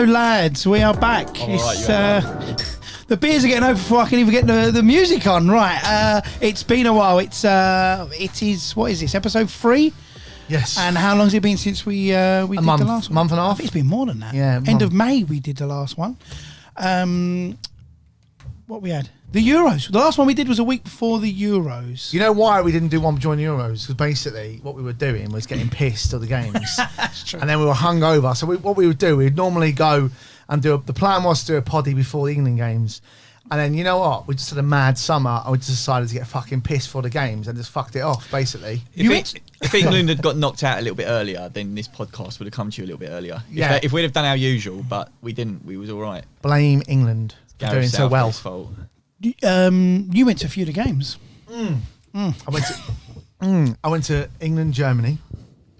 Hello, lads. We are back. The beers are getting over before I can even get the music on. Right. It's been a while. It is. What is this? Episode 3. Yes. And how long's it been since we did the last one? Month and a half. I think it's been more than that. Yeah. End of May we did the last one. What we had? The Euros. The last one we did was a week before the Euros. You know why we didn't do one during the Euros? Because basically what we were doing was getting pissed at the games. That's true. And then we were hungover. So what we would do, we'd normally go and the plan was to do a poddy before the England games. And then, you know what? We just had a mad summer and we just decided to get fucking pissed for the games and just fucked it off, basically. If England had got knocked out a little bit earlier, then this podcast would have come to you a little bit earlier. Yeah. If we'd have done our usual, but we didn't. We was all right. Blame England for doing so well. Fault. You went to a few of the games. I went to England, Germany,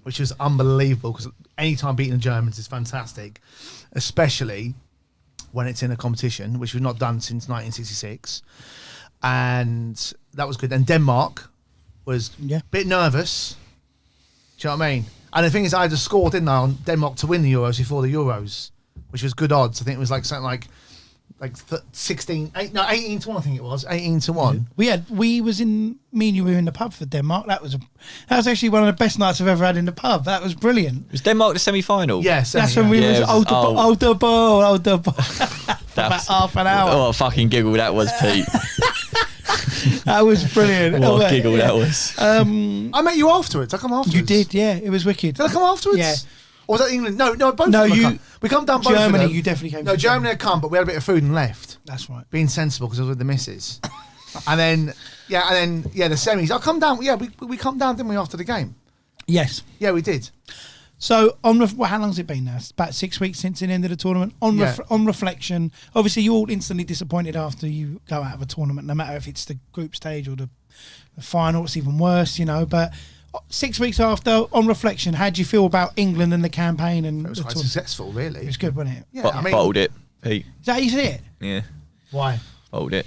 which was unbelievable because any time beating the Germans is fantastic, especially when it's in a competition, which we've not done since 1966. And that was good. And Denmark was a bit nervous. Do you know what I mean? And the thing is, I had a score, didn't I, on Denmark to win the Euros before the Euros, which was good odds. I think it was like something like 18 to 1, I think it was. 18 to 1. Me and you were in the pub for Denmark. That was actually one of the best nights I've ever had in the pub. That was brilliant. Was Denmark the semi-final? Yes. That's when we was hold the ball. For about half an hour. Oh, fucking giggle that was, Pete. That was brilliant. What a giggle that was. I met you afterwards. I come afterwards. You did, yeah. It was wicked. Did I come afterwards? Yeah. Or was that England? No, both No, of them. you. We come down both Germany, of them. you definitely came. No, Germany had come, but we had a bit of food and left. That's right. Being sensible because I was with the missus. and then the semis. I come down. Yeah, we come down, didn't we, after the game? Yes. Yeah, we did. So how long's it been now? It's about 6 weeks since the end of the tournament. On reflection, obviously you're all instantly disappointed after you go out of a tournament, no matter if it's the group stage or the final. It's even worse, But 6 weeks after, on reflection, how do you feel about England and the campaign? And it was quite successful, really. It was good, wasn't it? Yeah, bottled it, Pete. Is that how you see it? Yeah. Why? Bottled it.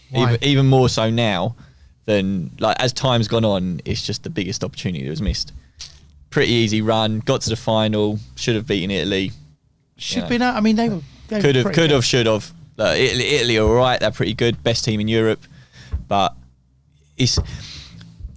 Why? Even more so now than as time's gone on. It's just the biggest opportunity that was missed. Pretty easy run. Got to the final. Should have beaten Italy. Should be. I mean, they could have, should have. Italy are all right. They're pretty good. Best team in Europe, but it's.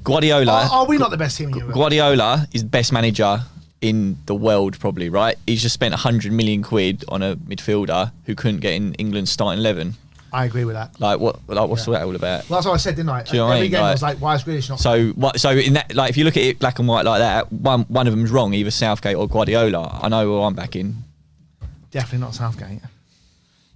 Guardiola. Are we not the best team in Europe? Guardiola is the best manager in the world, probably, right? He's just spent 100 million quid on a midfielder who couldn't get in England's starting 11. I agree with that. What's that all about? Well, that's what I said, didn't I? Do you know what I mean? Game I was like, why is Grealish not? So in that, if you look at it black and white like that, one of them's wrong, either Southgate or Guardiola. I know who I'm backing. Definitely not Southgate.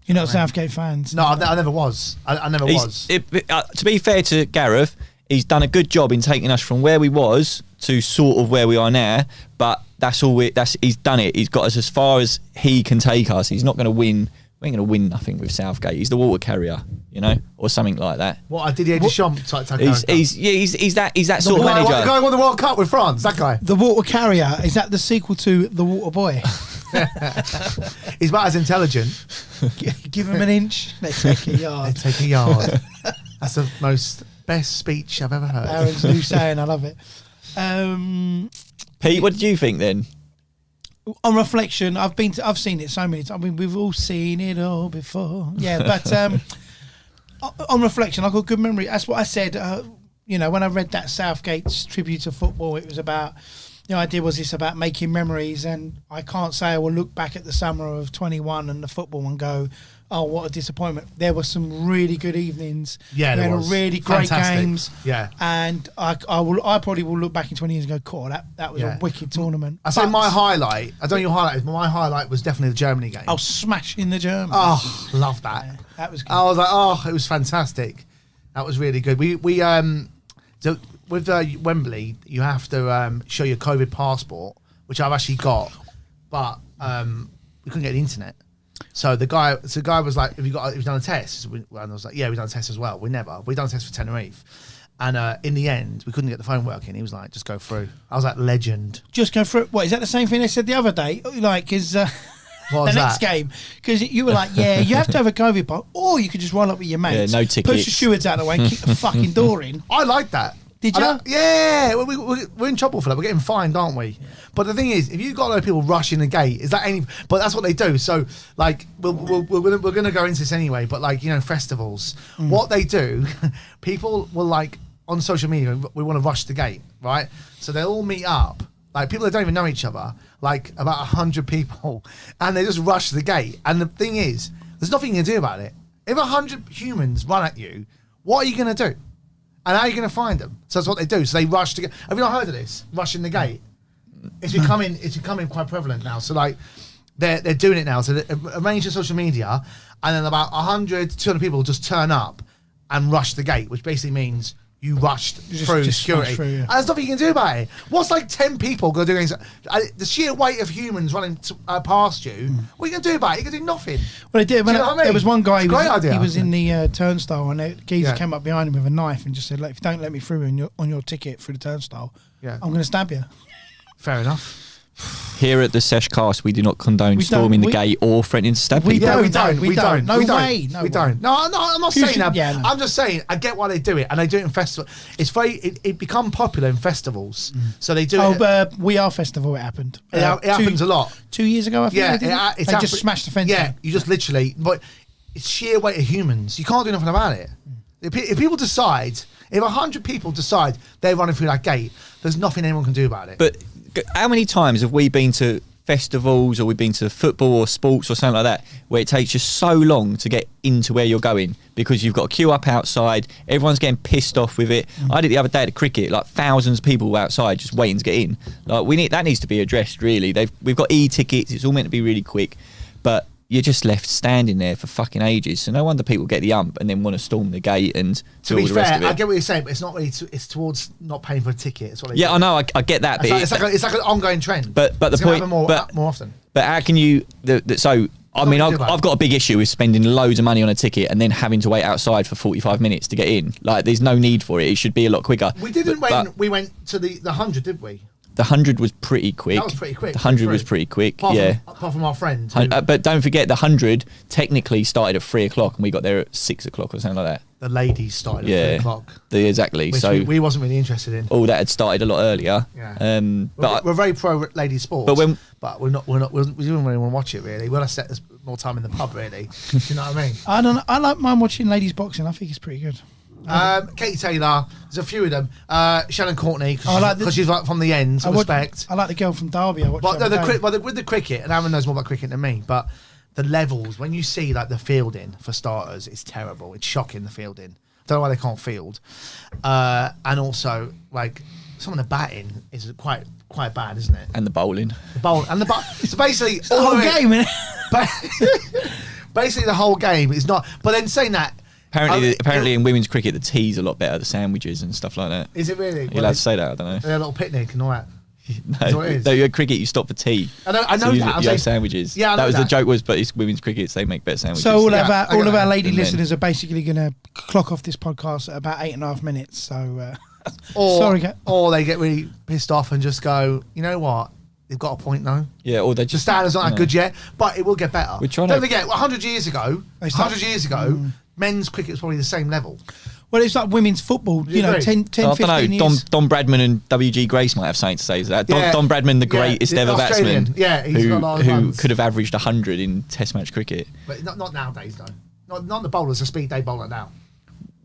You're not Southgate fans? No, I never was. I never was. To be fair to Gareth, he's done a good job in taking us from where we was to sort of where we are now, but that's all. He's done it. He's got us as far as he can take us. He's not going to win. We ain't going to win nothing with Southgate. He's the water carrier, or something like that. What, Didier Deschamps type he's that sort of manager. The guy who won the World Cup with France, that guy. The water carrier, is that the sequel to The Water Boy? He's about as intelligent. Give him an inch, they take a yard. They take a yard. That's the best speech I've ever heard. Aaron's new saying, I love it. Pete, what did you think then? On reflection, I've seen it so many times. I mean, we've all seen it all before. Yeah, but on reflection, I've got good memory. That's what I said. When I read that Southgate's tribute to football, it was about. The idea was it's about making memories, and I can't say I will look back at the summer of 21 and the football and go, oh, what a disappointment. There were some really good evenings. Yeah, there was. Really great games. Yeah. And I probably will look back in 20 years and go, cool, that was a wicked tournament. I say my highlight, I don't know your highlight is, but my highlight was definitely the Germany game. Oh, smashing the Germans. Oh, love that. Yeah, that was good. I was like, it was fantastic. That was really good. So with Wembley, you have to show your COVID passport, which I've actually got, but we couldn't get the internet. So the guy was like, have you done a test? And I was like, yeah, we've done a test as well. We done a test for Tenerife. And in the end, we couldn't get the phone working. He was like, just go through. I was like, legend. Just go through. What, is that the same thing they said the other day? Like, is the next game? Because you were like, yeah, you have to have a COVID pass, or you could just roll up with your mates. Yeah, no tickets. Push the stewards out of the way and kick the fucking door in. I like that. Did you? Yeah, we're in trouble for that. We're getting fined, aren't we? Yeah. But the thing is, if you've got a lot of people rushing the gate, is that any? But that's what they do. So, like, we're going to go into this anyway. But like, festivals, what they do, people will like on social media. We want to rush the gate, right? So they'll all meet up, like people that don't even know each other, like about 100 people, and they just rush the gate. And the thing is, there's nothing you can do about it. If 100 humans run at you, what are you going to do? And how are you going to find them? So that's what they do. So they rush to get. Have you not heard of this? Rushing the gate. It's becoming quite prevalent now. So like, they're doing it now. So they arrange your social media, and then about 100, 200 people just turn up and rush the gate, which basically means you rushed through security. Through, yeah. And there's nothing you can do about it. What's like 10 people going to do anything? The sheer weight of humans running past you, what are you going to do about it? You can do nothing. Well, they did. Do you know what I mean? There was one guy, idea. he was in the turnstile, and a geezer came up behind him with a knife and just said, "Look, if you don't let me through on your ticket through the turnstile, I'm going to stab you." Fair enough. Here at the Sesh Cast, we do not condone storming the gate or threatening to stab people. We don't. No way. We don't. No, I'm not saying that. Yeah, no. I'm just saying I get why they do it, and they do it in festivals. It's it become popular in festivals, so they do it. We Are Festival, it happened. It happens a lot. 2 years ago, I think. They just smashed the fence. Yeah, you just literally. But it's sheer weight of humans. You can't do nothing about it. If people decide, if 100 people decide they're running through that gate, there's nothing anyone can do about it. But how many times have we been to festivals, or we've been to football or sports or something like that, where it takes you so long to get into where you're going because you've got to queue up outside, everyone's getting pissed off with it. I did it the other day at the cricket, like thousands of people outside just waiting to get in. Like that needs to be addressed, really. We've got e-tickets, it's all meant to be really quick, but you're just left standing there for fucking ages. So no wonder people get the ump and then want to storm the gate and to do be all the fair, rest of it. I get what you're saying, but it's not really. It's towards not paying for a ticket. It's what they do. I know. I get that, it's like an ongoing trend. But the point, more often. But how can you? I've got a big issue with spending loads of money on a ticket and then having to wait outside for 45 minutes to get in. Like, there's no need for it. It should be a lot quicker. We didn't we went to the 100, did we? The 100 was pretty quick. That was pretty quick. The 100 was pretty quick. Apart from our friend. But don't forget, the 100 technically started at 3 o'clock and we got there at 6 o'clock or something like that. The ladies started at 3 o'clock. Exactly. Which so we wasn't really interested in. All that had started a lot earlier. Yeah. But we're very pro ladies sports. But we didn't really want to watch it really. We'll have set more time in the pub really. Do you know what I mean? I like mine watching ladies boxing. I think it's pretty good. Katie Taylor, there's a few of them. Shannon Courtney, like because she's like from the end. So respect. I like the girl from Derby. With the cricket, and Aaron knows more about cricket than me, but the levels when you see like the fielding for starters, it's terrible. It's shocking, the fielding. Don't know why they can't field, and also like some of the batting is quite bad, isn't it? And the bowling. So basically, the whole game, isn't it? Basically, the whole game is not. But then saying that. Apparently in women's cricket, the tea's a lot better, the sandwiches and stuff like that. Is it really? You're allowed to say that, I don't know. They're a little picnic and all that. No, you're cricket, you stop for tea. I know so that. You have sandwiches. Yeah, I know that was that. the joke was, but it's women's cricket, so they make better sandwiches. So all of our lady And listeners are basically going to clock off this podcast at about 8.5 minutes. So, or they get really pissed off and just go, you know what? They've got a point now. Yeah, or they The just... standard's not that good yet, but it will get better. Don't forget, 100 years ago, men's cricket was probably the same level. Well, it's like women's football, 10, 15 I don't know, years. Don Bradman and W.G. Grace might have something to say to that. Don Bradman, the greatest ever batsman, who could have averaged 100 in Test match cricket. But not nowadays, though. Not the bowlers, the speed they bowl at now.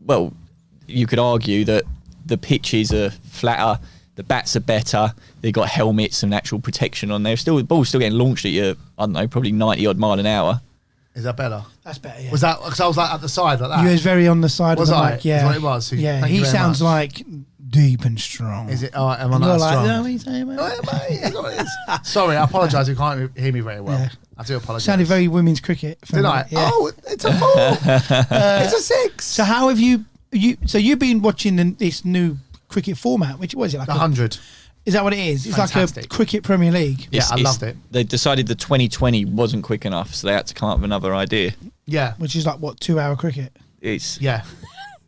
Well, you could argue that the pitches are flatter, the bats are better, they've got helmets and actual protection on there. The ball's still getting launched at you, I don't know, probably 90 odd mile an hour. Is that better? That's better, yeah. Was that, because I was like at the side like that? You was very on the side of the mic, yeah. That's what it was. Yeah, he sounds like deep and strong. Is it? Oh, am I not strong? No, he's saying, mate. Sorry, I apologise, you can't hear me very well. Yeah. I do apologise. Sounded very women's cricket. Did I? Yeah. Oh, it's a 4. It's a 6. So how have so you've been watching this new cricket format, which was it like 100? Is that what it is? It's Fantastic. like a cricket Premier League. Yeah, I loved it. They decided the 2020 wasn't quick enough, so they had to come up with another idea. Yeah. Which is like, what, 2 hour cricket? It's... Yeah.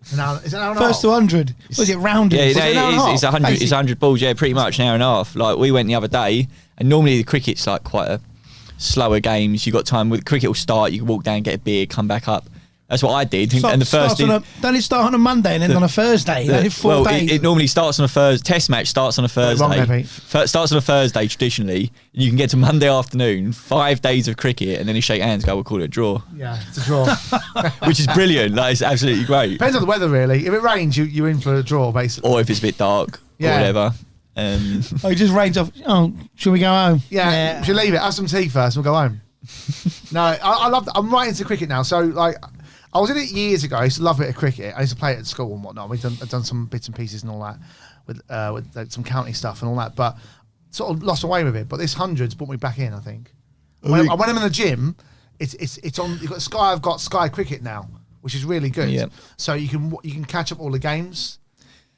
Is it an hour and a half? First to 100. Was it rounded? Yeah, it's 100. It's 100 balls. Yeah, pretty much an hour and a half. Like, we went the other day, and normally the cricket's like quite a slower games. You got time with cricket will start. You can walk down, get a beer, come back up. That's what I did. Start- And the first starts on don't it start on a Monday and then on a Thursday? Like 4 days. It normally starts on a Thursday. Test match starts on a Thursday. Wrong there, Pete. Starts on a Thursday traditionally. You can get to Monday afternoon, 5 days of cricket, and then you shake hands. Go, we'll call it a draw, Yeah, it's a draw. which is brilliant. Like, it's absolutely great. Depends on the weather, really. If it rains, you're in for a draw, basically. Or if it's a bit dark Yeah. or whatever. Oh, it just rains off. Oh, should we go home? Yeah, we should leave it. Have some tea first. We'll go home. No, I love. I'm right into cricket now. So like, I was in it years ago. I used to love a bit of cricket. I used to play it at school and whatnot. I've done some bits and pieces and all that with like, some county stuff and all that. But sort of lost away with it. But this hundreds brought me back in. I think. When I'm in the gym, it's on. You've got Sky. I've got Sky Cricket now, which is really good. Yeah. So you can catch up all the games.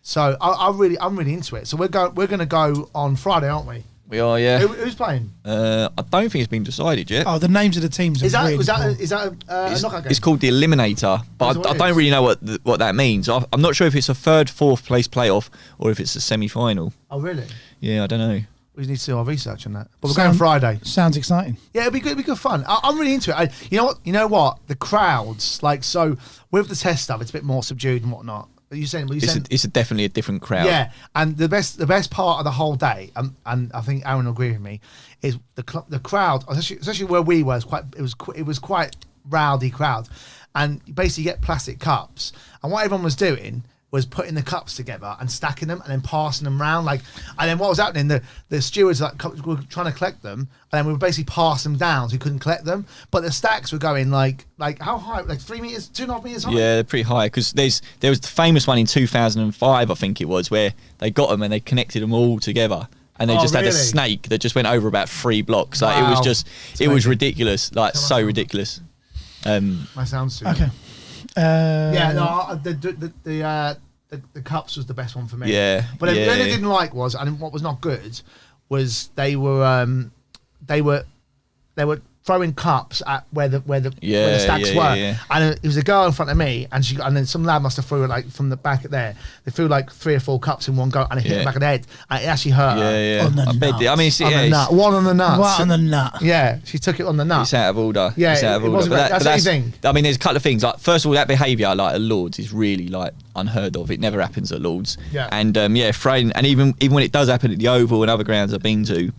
So I'm really into it. So we're going to go on Friday, aren't we? We are, yeah. Who's playing? I don't think it's been decided yet. Oh, the names of the teams are Is that really was cool. that a knockout game? It's called the Eliminator, but That's I what it don't is. really know what that means. I'm not sure if it's a third, fourth place playoff or if it's a semi-final. Oh really? Yeah, I don't know. We need to do our research on that. But we're going Friday. Sounds exciting. Yeah, it'll be good. It'll be good fun. I'm really into it. You know what? The crowds, like, so with the test stuff, it's a bit more subdued and whatnot. Are you saying? It's definitely a different crowd. Yeah, and the best part of the whole day, and I think Aaron will agree with me, is the crowd, especially where we were. It was quite rowdy crowd, and you basically get plastic cups, and what everyone was doing was putting the cups together and stacking them and then passing them around, like, and then what was happening, the stewards were trying to collect them, and then we would basically pass them down so we couldn't collect them, but the stacks were going like how high, like 3 meters, 2.5 meters high. Yeah, they're pretty high because there was the famous one in 2005, I think it was, where they got them and they connected them all together. And they just had a really? snake that just went over about 3 blocks. Like, Wow. it was amazing. ridiculous. Like, so ridiculous. My sound's too Okay. Yeah, no, the cups was the best one for me. Yeah, but the yeah. thing I didn't like was, and what was not good, was they were throwing cups at where the stacks were, yeah. and it was a girl in front of me, and then some lad must have threw it like from the back of there. They threw like 3 or 4 cups in one go, and it hit the back of the head, and it actually hurt her. Yeah. On the I bet. nuts. I mean, it's, On yeah, the it's, nut. One on the nuts. What on the nut? Yeah, she took it on the nut. it's out of order. Yeah, it's out of it order. wasn't great. That's what you think. I mean, there's a couple of things. Like, first of all, that behaviour, like at Lords, is really like unheard of. It never happens at Lords. Yeah. And throwing, and even when it does happen at the Oval and other grounds I've been to,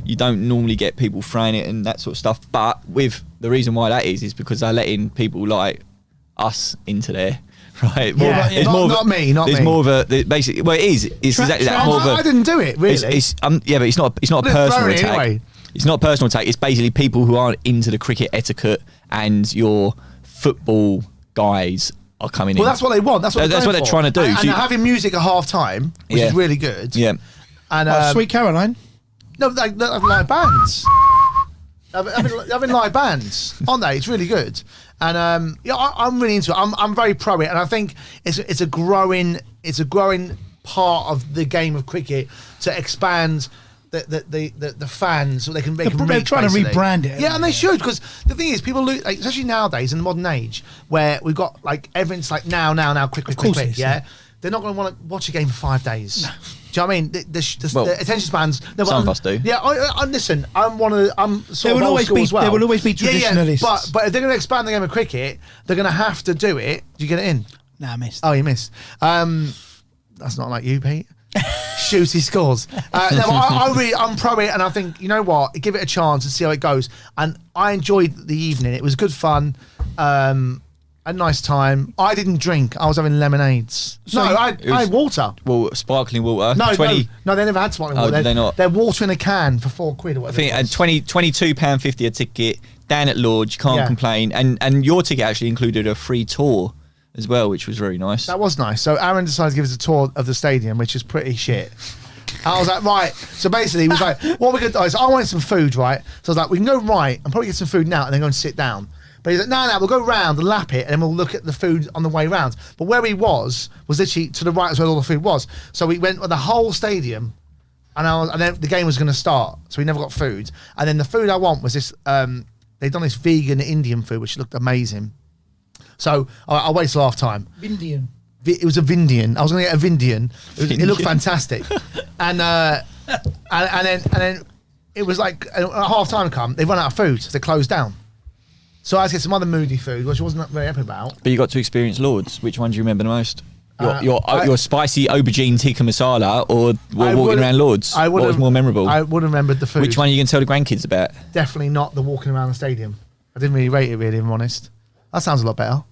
you don't normally get people throwing it and that sort of stuff. But with the reason why that is because they're letting people like us into there. Right, Yeah. there's Not me. There's more of a basically. Well, it is. It's exactly that. More of a, I didn't do it really. yeah, but it's not a They're personal throwing it attack. anyway. It's not a personal attack. It's basically people who aren't into the cricket etiquette and your football guys are coming in. Well, that's what they want. That's what they're trying to do. And So they're having music at half time, which Yeah. is really good. Yeah. And Sweet Caroline. no, like live bands. Having live bands, aren't they? It's really good. And I'm really into it. I'm very pro it, and I think it's a growing part of the game of cricket to expand the fans so they can They're reach, trying to basically. rebrand it, Yeah, and they aren't should, because the thing is, people lose, like, especially nowadays in the modern age where we've got like everything's like now, quick, course it quick. is, Yeah, yeah. they're not going to want to watch a game for 5 days. No. Do you know what I mean? The Well, attention spans. No, some of us do. Yeah, I listen. I'm one of the. I'm sort There of will old always school be- as well. there will always be Yeah, traditionalists. but if they're going to expand the game of cricket, they're going to have to do it. Do you get it in? Nah, I missed. Oh, you missed. That's not like you, Pete. Shoot, he scores. No, but I'm pro it, and I think, you know what, give it a chance and see how it goes. And I enjoyed the evening. It was good fun. A nice time. I didn't drink. I was having lemonades. So I had water. Well, sparkling water. No, 20. no, they never had sparkling Oh, water. they're not. They're water in a can for £4 or whatever. I think it was. £22.50 a ticket down at Lords. You can't Yeah. complain. And your ticket actually included a free tour as well, which was very nice. That was nice. So Aaron decided to give us a tour of the stadium, which is pretty shit. I was like, right. So basically, he was like, what we're going to do is, I wanted some food, right? So I was like, we can go right and probably get some food now and then go and sit down. But he's like, no, we'll go round and lap it and then we'll look at the food on the way round. But where he was literally to the right as where all the food was. So we went with the whole stadium and then the game was going to start. So we never got food. And then the food I want was this, they'd done this vegan Indian food, which looked amazing. So I waited till half time. Indian. It was a Vindian. I was going to get a Vindian. It looked fantastic. And then it was like at half time come, they run out of food, so they closed down. So I had to get some other moody food, which I wasn't very happy about. But you got to experience Lords. Which one do you remember the most? I- Your spicy aubergine tikka masala or I walking would've- around Lords? I What would was more memorable? I would have remembered the food. Which one are you going to tell the grandkids about? Definitely not the walking around the stadium. I didn't really rate it, really, if I'm honest. That sounds a lot better.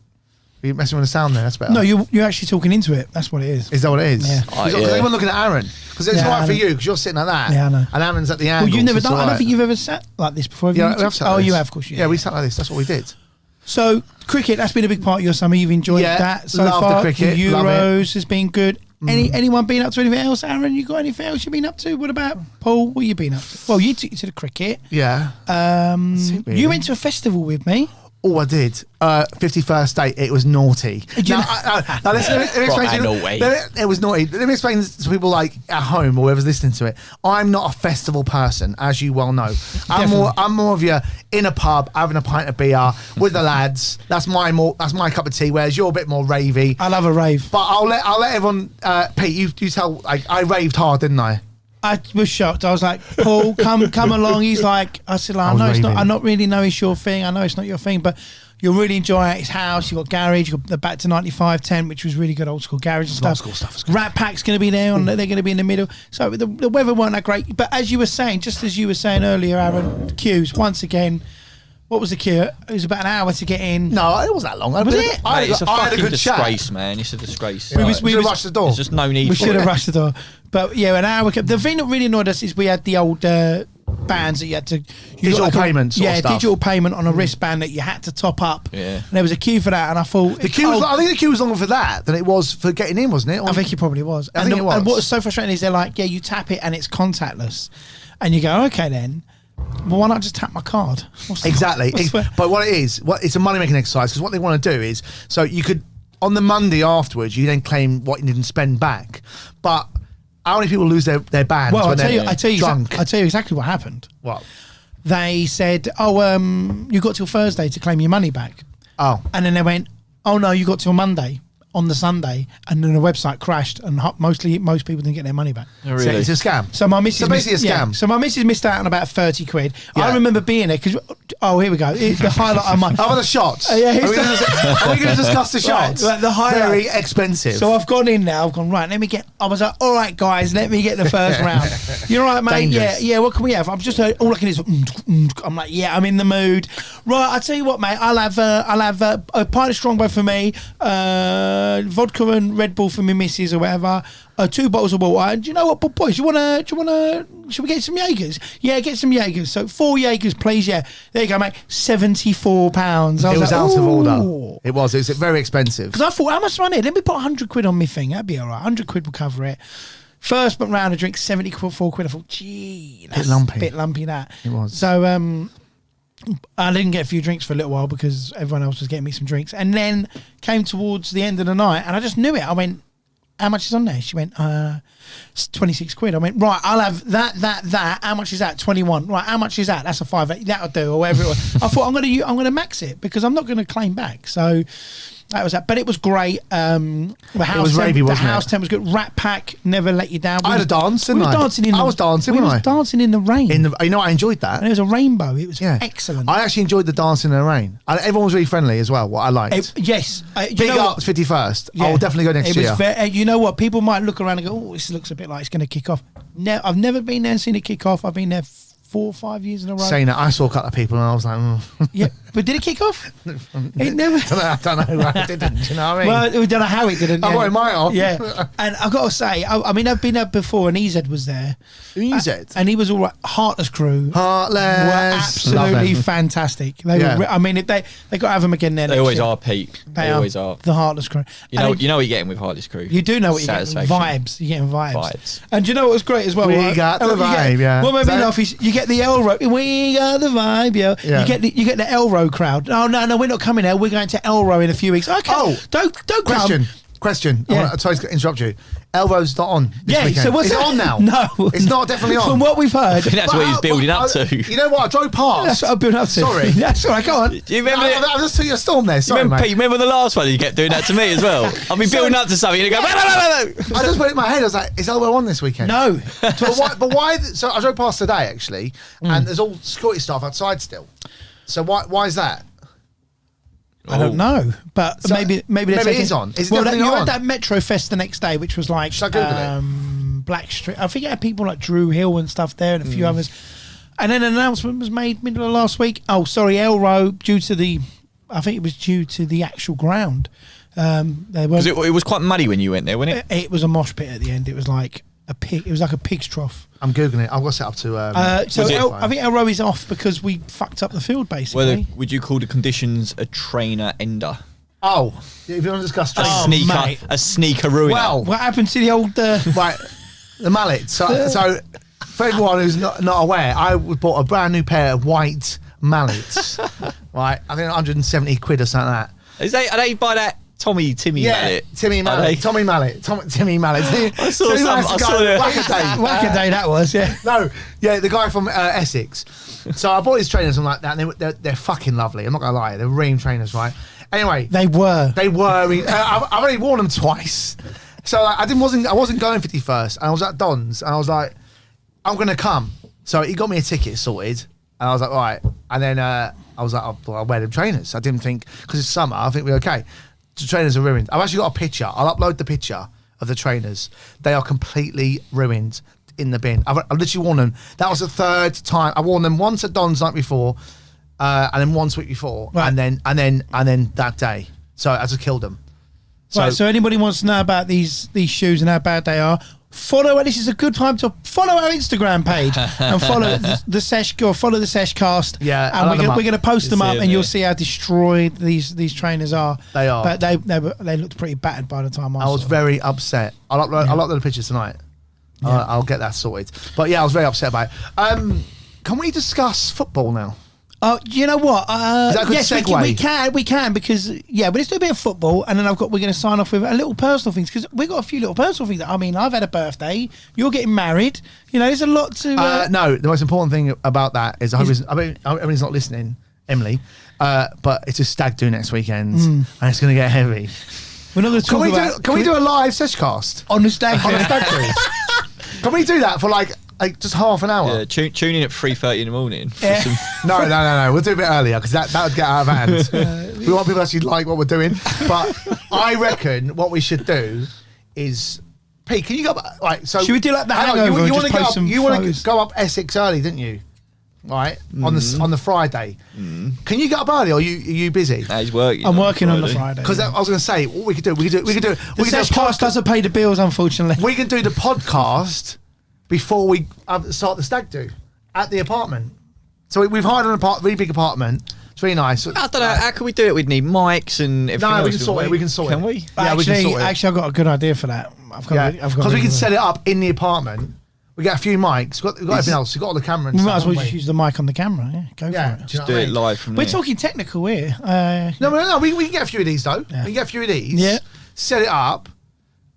Are you messing with the sound there? That's better. No, you're actually talking into it. That's what it is. Is that what it is? Yeah. Because yeah. everyone looking at Aaron. Because it's Yeah, right I for know. you, because you're sitting like that. Yeah, I know. And Aaron's at the Well, angle. you've never so done. it's I don't alright. think you've ever sat like this before. Have Yeah, you? we have sat Oh, like you this. have, of course. Yeah, we sat like this. That's what we did. So cricket, that's been a big part of your summer. You've enjoyed Yeah, that so love the far. cricket, love it. Euros has been good. Anyone been up to anything else, Aaron? You got anything else you've been up to? What about Paul? What you been up to? Well, you took you to the cricket. Yeah. it, really. You went to a festival with me. Oh, I did. 51st date. It was naughty. Did you Now, know- now listen, let me explain to you. Naughty. It was naughty. Let me explain to people like at home or whoever's listening to it. I'm not a festival person, as you well know. I'm more of you in a pub having a pint of beer with the lads. That's my cup of tea. Whereas you're a bit more ravey. I love a rave. But I'll let everyone. Pete, you tell. I raved hard, didn't I? I was shocked. I was like, Paul, come along. He's like, I said, like, I I was know it's not. raving. I not really know it's your thing. I know it's not your thing, but you'll really enjoy it. His house. You got garage. You got the Back to 95 tent, which was really good old school garage and stuff. Old school stuff is good. Rat Pack's going to be there. They're going to be in the middle. So the weather weren't that great. But as you were saying, just as you were saying earlier, Aaron, queues once again. What was the queue? It was about an hour to get in. No, it wasn't that long. Was it? Mate, it's a I had a fucking good disgrace, chat. man. It's a disgrace. Yeah, Like, we rushed the door. There's just no need We for should it. have rushed the door. But yeah, an hour. The thing that really annoyed us is we had the old bands that you had to Digital payment sort of yeah, stuff. digital payment on a wristband that you had to top up. Yeah. And there was a queue for that, and I thought The queue was, I think the queue was longer for that than it was for getting in, wasn't it? I think it probably was. I think it was. And what was so frustrating is they're like, yeah, you tap it and it's contactless, and you go, okay then. Well, why not just tap my card? What's the- Exactly. what's the- But what it is, it's a money making exercise because what they want to do is, so you could, on the Monday afterwards, you then claim what you didn't spend back. But how many people lose their bands well, when I tell you, drunk? I tell you exactly what happened. What? They said, oh, you got till Thursday to claim your money back. Oh. And then they went, oh no, you got till Monday on the Sunday, and then the website crashed, and most people didn't get their money back. Oh, So really? it's a scam. So my missus, So basically a scam. So my missus missed out on about 30 quid. Yeah. I remember being there because, oh, here we go. It's the highlight of my. How about the shots? Yeah, are we going to discuss the shots? Right, the highlight. Very expensive. So I've gone in now. I've gone right. I was like, all right, guys, let me get the first round. You're right, mate. Dangerous. Yeah. What can we have? I've just heard all I can hear is. I'm like, yeah, I'm in the mood. Right, I tell you what, mate. I'll have a pint of Strongbow for me, vodka and Red Bull for me missus or whatever. 2 bottles of water. And do you know what, boys? Should we get some Jaegers? Yeah, get some Jaegers. So 4 Jaegers, please. Yeah, there you go, mate. £74. it was out of order. Ooh. It was very expensive. Because I thought, how much money? Let me put 100 quid on my thing. That'd be all right. 100 quid will cover it. First round of drinks, 74 quid. I thought, gee, that's lumpy. a bit lumpy, that. It was. So I didn't get a few drinks for a little while because everyone else was getting me some drinks. And then came towards the end of the night, and I just knew it. I went, how much is on there? She went, it's 26 quid. I went, right, I'll have that. How much is that? 21. Right, how much is that? That's a 5. That'll do, or whatever it was. I thought, I'm gonna max it because I'm not gonna claim back. So that was that. But it was great. The house was ravey, wasn't it? The house temp was good. Rat Pack never let you down. I had a dance, didn't we I? was dancing in I the, was dancing, we wasn't was I? dancing in the rain. You know, I enjoyed that. And it was a rainbow. It was Yeah. excellent. I actually enjoyed the dancing in the rain. And everyone was really friendly as well, what I liked. Yes. You Big know up what? 51st. Yeah. I will definitely go next year. You know what? People might look around and go, oh, this looks a bit like it's going to kick off. No, I've never been there and seen it kick off. I've been there 4 or 5 years in a row. Saying that, I saw a couple of people and I was like, Yeah, but did it kick off? It never. I don't know. I didn't. Do you know what I mean? Well, we don't know how it didn't. I got it might have. Yeah, and I've got to say, I mean, I've been there before, and EZ was there. EZ? And he was all right. Heartless crew. Heartless. Were Love absolutely them. fantastic. They Yeah. were. I mean, if they got to have them again there. They next always year. are, Pete. They always are. The Heartless crew. You know And what you're getting with Hardy's crew. You do know what you're getting. Satisfaction. Vibes. You're getting vibes. Vibes. And do you know what was great as well? We right? got the You get- vibe, yeah. What made me So- laugh is you get the Elro. We got the vibe, yeah. Yeah. You get the Elro crowd. Oh no, we're not coming there. We're going to Elro in a few weeks. Okay. Oh, don't Question. Yeah. Sorry to interrupt you. Elbows not on this Yeah. weekend. So what's Is it that? on now? No, It's not definitely on. From what we've heard, think that's what he's building up to. You know what? I drove past. that's what I've been up to. Sorry. That's all right. Go on. Do you remember? I just took your storm there. Sorry, Remember, mate. Pete, remember the last one? You kept doing that to me as well. I've been building up to something, and you go, "No." I just put it in my head. I was like, is Elbow on this weekend? No. But why? So I drove past today, actually, Mm. and there's all security staff outside still. So why is that? I don't know, but So, maybe maybe it is on. Is it definitely you on? had that Metro Fest the next day, which was like Should I Google Black Street. I think it had people like Drew Hill and stuff there, and a few others. And then an announcement was made middle of last week. Oh, sorry, Elrow, I think it was due to the actual ground. Because it was quite muddy when you went there, wasn't it? It was a mosh pit at the end. It was like a pig. It was like a pig's trough. I'm googling it. I've got set up to. I think Elrow is off because we fucked up the field basically. Would you call the conditions a trainer ender? Oh, if you want to discuss A training, mate. sneaker ruiner. Well, What happened to the old? right, the mallet. So for everyone who's not aware, I bought a brand new pair of white mallets. Right, I think 170 quid or something like that. Are they by that Timmy mallet? Timmy Mallet. Timmy Mallet. Timmy Mallet. I saw that. Whack-a-day that was, yeah. No, yeah, the guy from Essex. So I bought his trainers and like that, and they're fucking lovely. I'm not gonna lie, they're ream trainers, right? Anyway, They were. I've only worn them twice, so like, I wasn't going 51st, and I was at Don's, and I was like, I'm gonna come. So he got me a ticket sorted, and I was like, all right. And then I was like, I'll wear them trainers. I didn't think, because it's summer, I think we're okay. The trainers are ruined. I've actually got a picture. I'll upload the picture of the trainers. They are completely ruined in the bin. I've literally worn them. That was the third time. I worn them once at Don's night before, and then once week before, Right. and then that day. So I just killed them. So anybody wants to know about these shoes and how bad they are, this is a good time to follow our Instagram page and follow the Sesh, or follow the Sesh cast. Yeah, and we're going to post them You'll up, see and them, you'll yeah. see how destroyed these trainers are. They are. but they looked pretty battered by the time I I was saw them. very upset. I'll upload the pictures tonight. I'll get that sorted. But yeah, I was very upset about it. Can we discuss football now? Oh, you know what? that a good yes, segue? we can because but let's do a bit of football, and then we're going to sign off with a little personal things, because we've got a few little personal things. I mean, I've had a birthday. You're getting married. You know, there's a lot to. No, the most important thing about that is I hope everybody's not listening, Emily. But it's a stag do next weekend, and it's going to get heavy. We're not going to talk about. Can we do a live Seshcast on the stag? on a stag do? Can we do that for like just half an hour? Yeah, tune in at 3:30 in the morning. Yeah. No. We'll do a bit earlier because that would get out of hand. We want people to actually like what we're doing. But I reckon what we should do is, Pete, can you go up? Right, so Should we do like the hang on, Hangover and wanna just get post up- some You want photos? to go up Essex early, didn't you? Right, on the Friday. Can you get up early, or are you busy? He's working. I'm working on the Friday. Because I was going to say, what we could do. We could do the Sesh cast doesn't pay the bills, unfortunately. We can do the podcast before we start the stag do at the apartment. So we've hired an really big apartment. It's really nice. I don't know. How can we do it? We'd need mics and everything. No, we else can sort it. We can sort it. Can we? Yeah, we can sort it. Actually, I've got a good idea for that. Because we can set it up in the apartment. We get a few mics. We've got everything else. We've got all the camera and We stuff. might as well haven't just use the mic on the camera. Yeah, go Yeah, for it. Just do it live from We're there. talking technical here. No. We can get a few of these though. Yeah. We can get a few of these. Yeah. Set it up,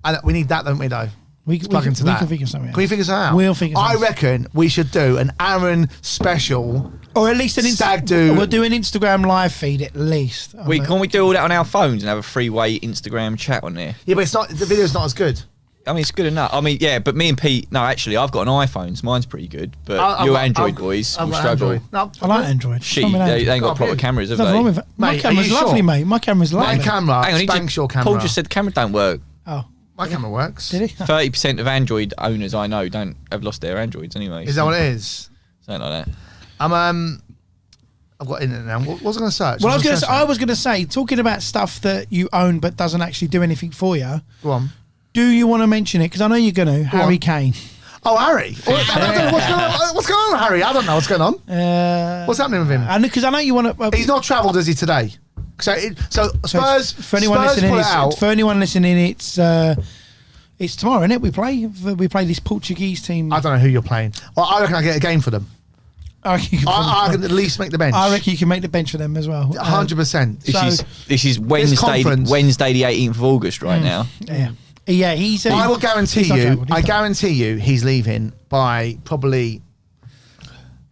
and we need that, don't we? Though. We Plug into that. can figure something out. Can we figure something out? We'll figure I something out. reckon we should do an Aaron special. Or at least an Stag do. We'll do an Instagram live feed at least. Can we do all that on our phones and have a three-way Instagram chat on there? Yeah, but it's not. The video's not as good. I mean, it's good enough. I mean, yeah, but me and Pete. No, actually, I've got an iPhone. So mine's pretty good. But your Android boys will struggle. Android. No, I like Android. Shit, Something they Android. ain't got Oh, proper yeah. cameras, have There's nothing wrong they? with it. My Mate, are camera's you lovely, sure? mate. My camera's My lovely. camera, Hang on, spanks your camera. Paul just said camera don't work. Oh, My camera works. did he? 30% of Android owners I know have lost their Androids anyway. Is that what it is? Something like that. I've got internet now. What was I going to search? Well, I was going to say, talking about stuff that you own but doesn't actually do anything for you. Go on. Do you want to mention it? Because I know you're going to. Harry Kane. Oh, Harry. I don't know what's going on with Harry? I don't know what's going on. What's happening with him? Because I know you want to. He's not travelled, is he, today? So Spurs. For anyone Spurs listening, pull it out. it's tomorrow, isn't it? We play this Portuguese team. I don't know who you're playing. Well, I reckon I get a game for them. I reckon you can I can at least make the bench. I reckon you can make the bench for them as well. 100%. This is Wednesday, conference. Wednesday the 18th of August right now. Yeah, he's. I will guarantee he's not you. travelled, I he's not. guarantee you, he's leaving by probably.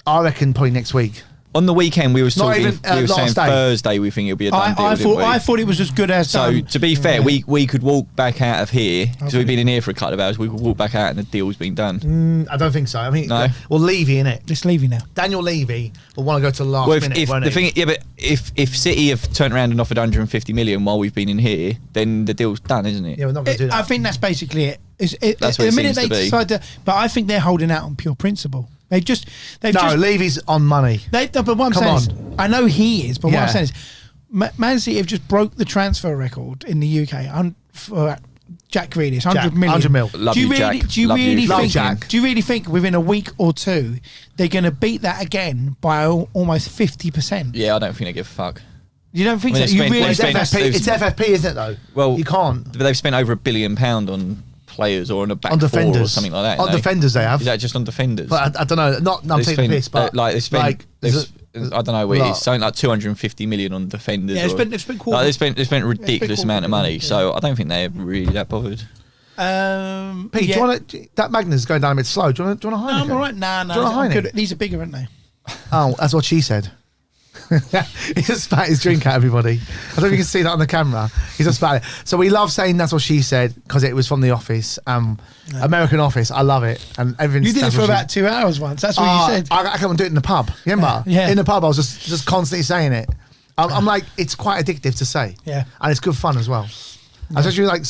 I reckon probably next week. On the weekend, we were talking. even, We were saying last day. Thursday. We think it'll be a done deal. I thought it was as good as So done. to be fair, we could walk back out of here because we've been in here for a couple of hours. We could walk back out and the deal's been done. I don't think so. I mean, No. well, Levy in it. Just leave you now. Daniel Levy will want to go to the last Well, minute. if won't the he? thing, yeah, but if City have turned around and offered 150 million while we've been in here, then the deal's done, isn't it? Yeah, we're not going to do that. I think that's basically it. That's what the it minute seems they to be. decide to, but I think they're holding out on pure principle. They've just Levy's on money. but what I'm Come saying is, I know he is, but what Yeah. I'm saying is, Man City have just broke the transfer record in the UK for Jack Grealish, 100 million. 100 mil. Love do you you, really, Jack. do you Love you. really Love think? Jack. Do you really think within a week or two they're going to beat that again by almost 50%? Yeah, I don't think they give a fuck. You don't think I mean, so? You they really spent- think they that? spent- It's FFP, isn't it, though? Well, you can't. But they've spent over £1 billion on players or on a back On four or defenders. something like that. On defenders they have. Is that just on defenders? But I don't know. Not I'm They taking spent, the piss, but like they spent, like, I don't know what it lot. is, something like 250 million on defenders. Yeah, they spent a ridiculous amount of money. So I don't think they're really that bothered. Pete, do you want to? That Magnus is going down a bit slow. Do you want to No, Heineken? I'm all right. Nah, Do you want a I'm Heineken? good. These are bigger, aren't they? Oh, that's what she said. He just spat his drink at everybody. I don't know if you can see that on the camera. He just spat it. So we love saying that's what she said because it was from The Office, American Office. I love it, and everything. You did it for about 2 hours once. That's what you said. I come and do it in the pub. Remember? Yeah. In the pub, I was just constantly saying it. I'm like, it's quite addictive to say. Yeah. And it's good fun as well. Especially like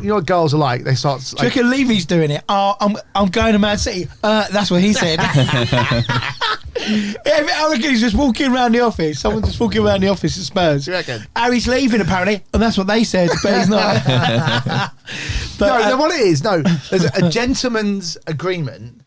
you know what girls are like. They start. Do you reckon Levy's doing it? Oh, I'm going to Man City. That's what he said. I reckon he's just walking around the office. Someone's just walking around the office at Spurs. You reckon? Harry's leaving apparently, and that's what they said, but he's not. But, no, what it is, there's a gentleman's agreement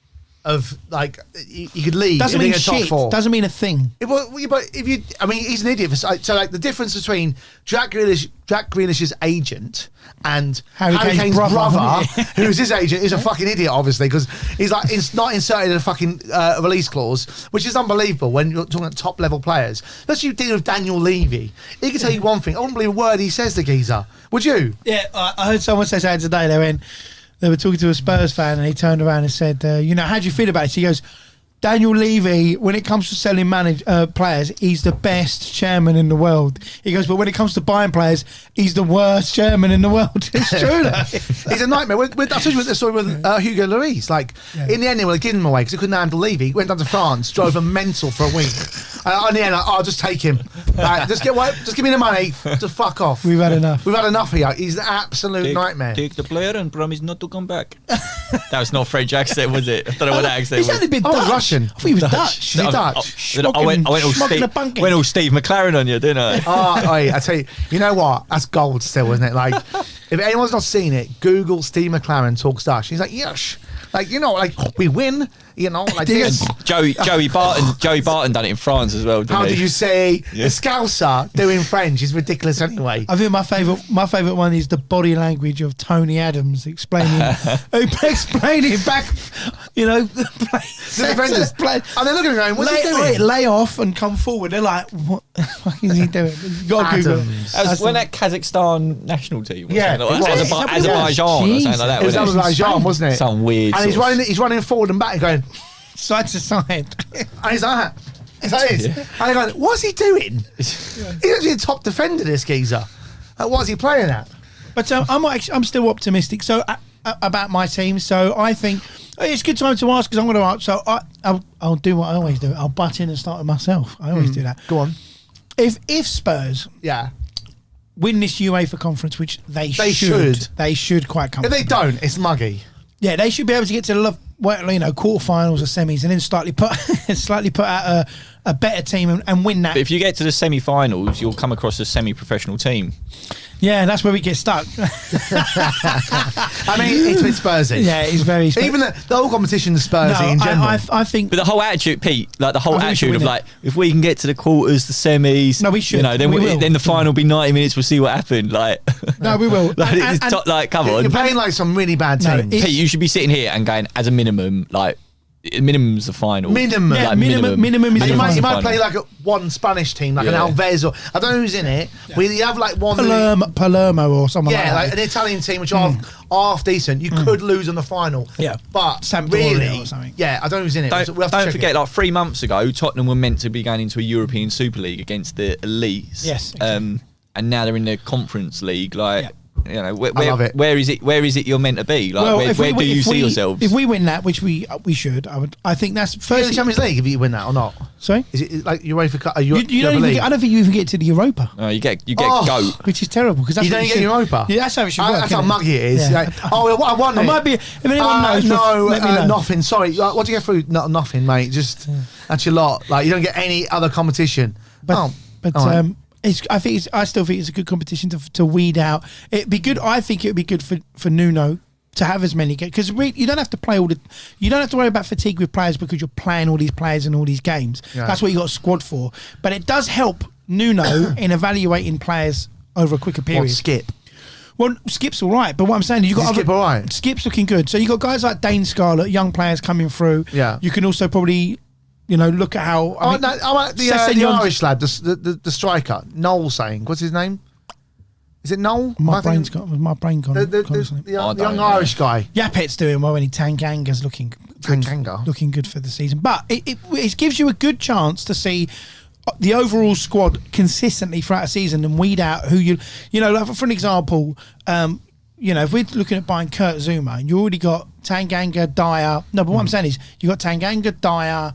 of like you could leave. doesn't if mean you're top shit. four. Doesn't mean a thing. But if you, I mean, he's an idiot. So like the difference between Jack Grealish's agent and Harry Kane's brother. who's his agent, is a fucking idiot, obviously, because he's like it's not inserted in a fucking release clause, which is unbelievable when you're talking about top level players. Let's you deal with Daniel Levy. He can tell you one thing. I wouldn't believe a word he says, the geezer. Would you? Yeah, I heard someone say something today. They were talking to a Spurs fan, and he turned around and said, how do you feel about it? He goes, Daniel Levy, when it comes to selling players, he's the best chairman in the world. He goes, but when it comes to buying players, he's the worst chairman in the world. It's true, though. He's a nightmare. I told you the story with Hugo Lloris. Like, in the end, they were giving him away because he couldn't handle Levy. He went down to France, drove him mental for a week. In the end, I'll just take him. Just give me the money. Just fuck off. We've had enough. We've had enough here. He's an absolute nightmare. Take the player and promise not to come back. That was not French accent, was it? I don't know what that accent He's was. only been Oh, Dutch. Russian. I thought he was Dutch. Is he Dutch? I went all Steve McLaren on you, didn't I? I tell you, you know what? That's gold still, isn't it? Like, if anyone's not seen it, Google Steve McLaren talks Dutch. He's like, yes. Like, like, we win, like this. Joey Barton done it in France as well, didn't How he? did you say Yeah. the Scouser doing French is ridiculous anyway? I think my favourite one is the body language of Tony Adams explaining back, The defenders. And they're looking at him going, what's he doing? Lay off and come forward. They're like, what the fuck is he doing? You've got to Google it. Adams. That was when that Kazakhstan national team was Yeah, something like it was. Azerbaijan or something like that. It was wasn't Azerbaijan, wasn't it? Some weird. And he's running forward and back and going, Side to side. and he's like, it's like this. Yeah. And they're going, what's he doing? He's actually a top defender, this geezer. What's he playing at? But I'm still optimistic. So about my team. So I think it's a good time to ask because I'm going to ask. So I'll do what I always do. I'll butt in and start with myself. I always do that. Go on. If Spurs Yeah. win this UEFA conference, which they They should quite If comfortably. they don't, it's muggy. Yeah, they should be able to get to the quarterfinals or semis, and then slightly put out a better team and win that. But if you get to the semi-finals, you'll come across a semi-professional team. Yeah, that's where we get stuck. I mean, it's with Spursy. Yeah, it's very. Even the whole competition is Spursy in general. I think. But the whole attitude, Pete, like the whole I think we should attitude of win it. like, if we can get to the quarters, the semis, No, we should. then We will. then the final will be 90 minutes. We'll see what happened. Like, No, we will. like, And- come on, You're playing like some really bad No, teams. it- Pete, you should be sitting here and going, as a minimum, like Minimum's the final. Minimum. Yeah, Like, minimum is And the you final. might play like one Spanish team, like an Yeah. Alves, or I don't know who's in it. Yeah. We have like one. Palermo or someone Yeah, like like that. an Italian team which are half decent. You could lose on the final. Yeah. But Sampdoria really, or something. yeah, I don't know who's in it. Don't, We'll have to don't check forget, it. like 3 months ago, Tottenham were meant to be going into a European Super League against the elites. Yes, exactly. And now they're in the Conference League. Like, Yeah. you know, I love it. where is it you're meant to be? Like, where do you see yourselves? If we win that, which we should, I think that's First first. the Champions League, if you win that or not. Sorry, Is it like UEFA Cup? you don't even. I don't think you even get to the Europa, You get Oh. goat. which is terrible because You don't get Europa? Yeah, that's how it should work. That's how isn't it? muggy it is. Yeah. Like, oh, well, I won I it. might be. If anyone knows, no, let me know. nothing. Sorry, what do you get through? Nothing, mate. Just that's your lot. Like you don't get any other competition. But all right. I still think it's a good competition to weed out. It'd be good. I think it'd be good for Nuno to have as many games because you don't have to play all the. You don't have to worry about fatigue with players because you're playing all these players in all these games. Yeah. That's what you got a squad for. But it does help Nuno in evaluating players over a quicker period. What, Skip? Well, Skip's all right, but what I'm saying is you got Skip all right? Skip's looking good. So you got guys like Dane Scarlett, young players coming through. Yeah. You can also probably, look at how. I like the Sessegnon's- Irish lad, the striker, Noel saying. What's his name? Is it Noel? My I think- brain's gone. My brain gone. The I young don't know. Irish guy. Yapet's doing well, and Tanganga's looking Tanganga. looking good for the season. But it gives you a good chance to see the overall squad consistently throughout a season and weed out who like for an example, if we're looking at buying Kurt Zuma and you already got Tanganga, Dyer. No, but what I'm saying is you got Tanganga, Dyer.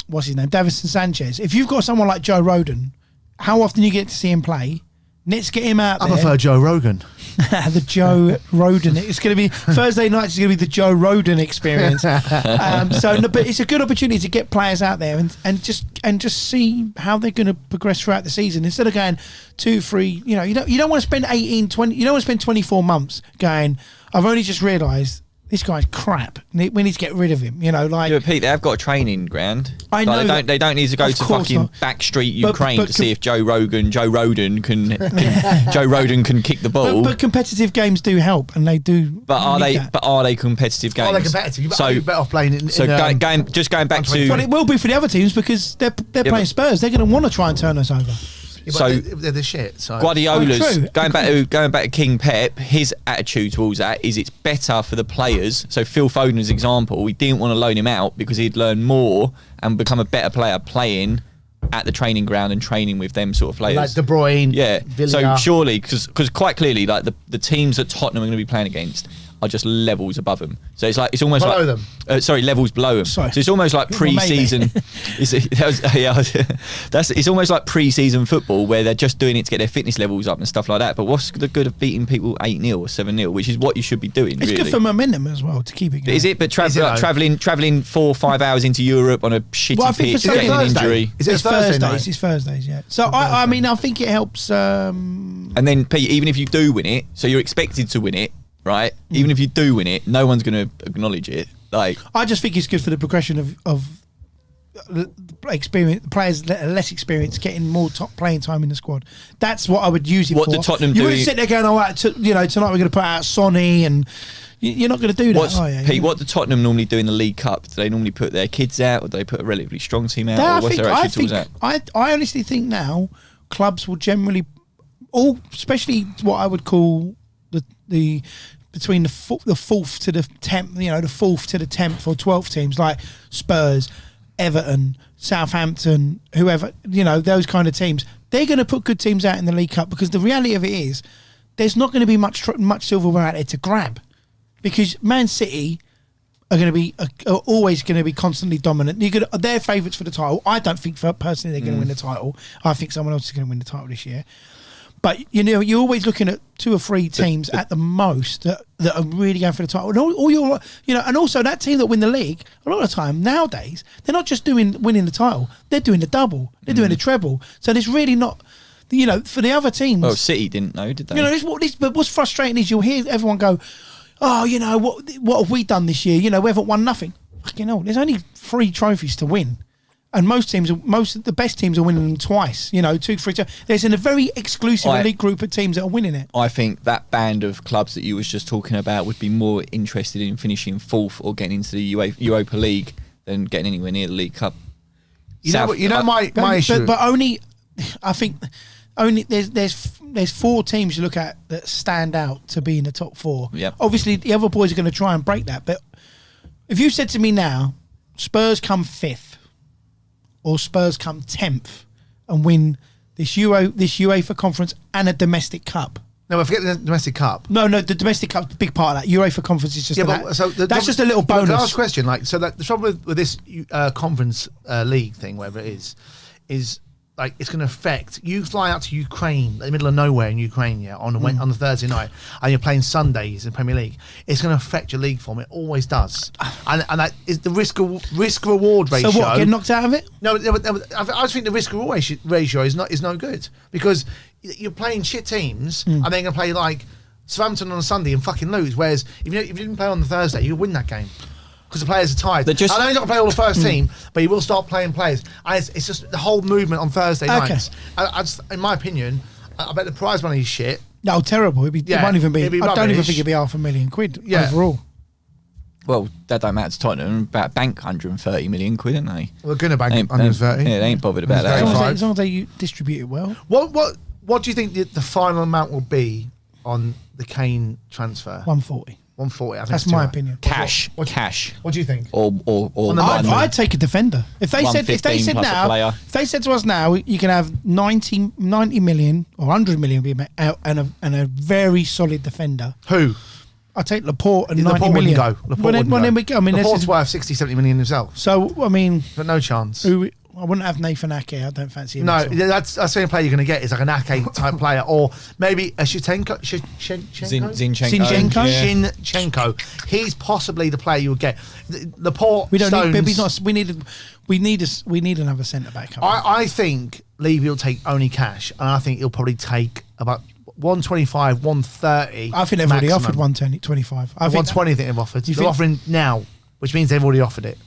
What's his name? Davison Sanchez. If you've got someone like Joe Rodon, how often you get to see him play? Let's get him out I there. prefer Joe Rogan. The Joe Rodon. It's going to be Thursday night. It's going to be the Joe Rodon experience. But it's a good opportunity to get players out there and just see how they're going to progress throughout the season instead of going 2, 3. You don't want to spend 18, 20. You don't want to spend 24 months going. I've only just realised this guy's crap. We need to get rid of him. Yeah, but Pete, they have got a training ground. I know that- They don't need to go Of to course fucking not. backstreet But- Ukraine but to see if Joe Rodon can Joe Rodon can kick the ball. But competitive games do help, and they do. But are need they? that. But are they competitive games? Oh, they're competitive. So, You're better off playing in. so going back to Well, it will be for the other teams because they're playing but- Spurs. They're going to want to try and turn us over. so they're the shit. So Guardiola's Oh, true. going back to King Pep. His attitude towards that is it's better for the players. So Phil Foden's example, we didn't want to loan him out because he'd learn more and become a better player playing at the training ground and training with them sort of players. like De Bruyne. Yeah. Villa. So surely, because quite clearly, like the teams that Tottenham are going to be playing against are just levels above them. So it's almost Below like them. levels below them. Sorry. So it's almost like Well, maybe. pre-season. It's almost like pre-season football where they're just doing it to get their fitness levels up and stuff like that. But what's the good of beating people 8-0 or 7-0, which is what you should be doing? It's really. good for momentum as well to keep it going. Is it? But Is it though? traveling 4 or 5 hours into Europe on a shitty Well, I think pitch, for some- getting an Thursday? injury. Is it It's Thursday Thursdays. night? It's Thursdays, yeah. So I mean, I think it helps. And then, Pete, even if you do win it, so you're expected to win it, right? Even if you do win it, no one's going to acknowledge it. Like, I just think it's good for the progression of experience, players that are less experienced getting more top playing time in the squad. That's what I would use it What for. the Tottenham you do- wouldn't sit there going, "All right, tonight we're going to put out Sonny," and you're not going to do that. Are you? Pete, what do Tottenham normally do in the League Cup? Do they normally put their kids out, or do they put a relatively strong team out, or what's their attitude towards that? I honestly think now clubs will generally, especially what I would call the between the fourth to the 10th, the 4th to the 10th or 12th teams like Spurs, Everton, Southampton, whoever, those kind of teams. They're going to put good teams out in the League Cup because the reality of it is there's not going to be much silverware out there to grab because Man City are going to be are always going to be constantly dominant. They're favourites for the title. I don't think personally they're going to win the title. I think someone else is going to win the title this year. But you're always looking at 2 or 3 teams at the most that are really going for the title. And and also that team that win the league, a lot of the time nowadays, they're not just winning the title, they're doing the double, they're doing the treble. So there's really not, for the other teams. Well, City didn't know, did they? But what's frustrating is you'll hear everyone go, "Oh, what have we done this year? We haven't won nothing." Fucking hell, there's only 3 trophies to win. And most of the best teams are winning them twice. 2, 3 times. There's a very exclusive elite group of teams that are winning it. I think that band of clubs that you was just talking about would be more interested in finishing 4th or getting into the Europa League than getting anywhere near the League Cup. My issue, but only, I think, only there's 4 teams you look at that stand out to be in the top 4. Yep. Obviously, the other boys are going to try and break that. But if you said to me now, Spurs come 5th. Or Spurs come 10th and win this UEFA conference and a domestic cup. No, I forget the domestic cup. No, the domestic cup's a big part of that. UEFA conference is just that's just a little bonus. The last question, the trouble with this conference league thing, whatever it is like it's going to affect you. Fly out to Ukraine, the middle of nowhere in Ukraine, on the Thursday night, and you're playing Sundays in Premier League. It's going to affect your league form. It always does, and that is the risk reward ratio. So what? Get knocked out of it? No, I just think the risk reward ratio is no good because you're playing shit teams, and they're going to play like Southampton on a Sunday and fucking lose. Whereas if you didn't play on the Thursday, you win that game. Because the players are tired. I know he's not going to play all the first team, but he will start playing players. And it's just the whole movement on Thursday nights. I just, in my opinion, I bet the prize money is shit. No, terrible. It won't even be. I don't even think it'd be £500,000 overall. Well, that don't matter to Tottenham. About bank 130 million quid, aren't they? We're going to bank 130. Yeah, they ain't bothered about that. As long as they distribute it well. What do you think the final amount will be on the Kane transfer? 140. 140. I think that's my opinion. Cash. What do you think? Or I'd take a defender. If they said to us now, you can have 90 million or 100 million and a very solid defender. Who? I'd take Laporte and Laporte 90 million. Laporte then we go. I mean, Laporte's worth 60, 70 million himself. So, I mean... But no chance. I wouldn't have Nathan Ake. I don't fancy him. No, that's the same player you're going to get is like an Ake type player, or maybe a Zinchenko. He's possibly the player you'll get. Laporte. We don't need. He's not. We need another centre back. I think Levy will take only cash, and I think he'll probably take about 125, 130. I think they've already offered 125. 120. I think they've offered. They're offering now, which means they've already offered it.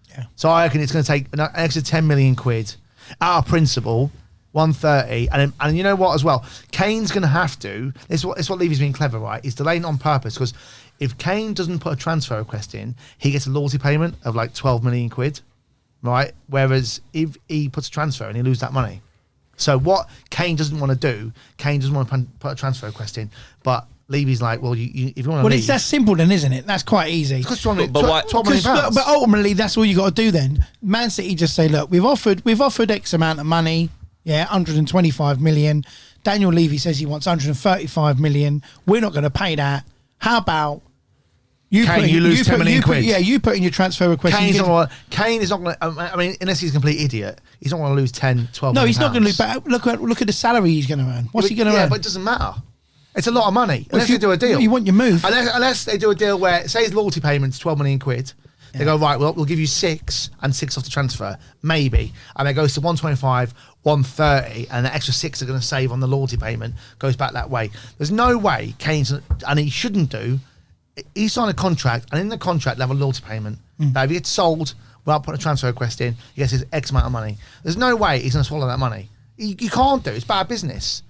Yeah. So I reckon it's going to take an extra 10 million quid out of principle, 130, and you know what as well, Kane's going to have to. It's what Levy's being clever, right? He's delaying on purpose because if Kane doesn't put a transfer request in, he gets a loyalty payment of like 12 million quid, right? Whereas if he puts a transfer in, he lose that money. So what Kane doesn't want to do, Kane doesn't want to put a transfer request in, but Levy's like, well, if you want to leave... Well, it's that simple then, isn't it? That's quite easy. Because £12 million. But ultimately, that's all you got to do then. Man City just say, look, we've offered X amount of money, 125 million. Daniel Levy says he wants 135 million. We're not going to pay that. How about... You lose 10 million quid. You put in your transfer request. Kane is not going to... I mean, unless he's a complete idiot, he's not going to lose 10, 12 No, million he's not going to lose... But look at the salary he's going to earn. What's he going to earn? Yeah, but it doesn't matter. It's a lot of money. Unless you do a deal. You want your move. Unless they do a deal where, say his loyalty payment's 12 million quid, they go, right, well, we'll give you 6 and 6 off the transfer. Maybe. And it goes to 125, 130, and the extra 6 are going to save on the loyalty payment, goes back that way. There's no way Kane's, and he shouldn't do, he signed a contract, and in the contract, they have a loyalty payment. Now, if he gets sold without putting a transfer request in, he gets his X amount of money. There's no way he's going to swallow that money. You can't do it. It's bad business.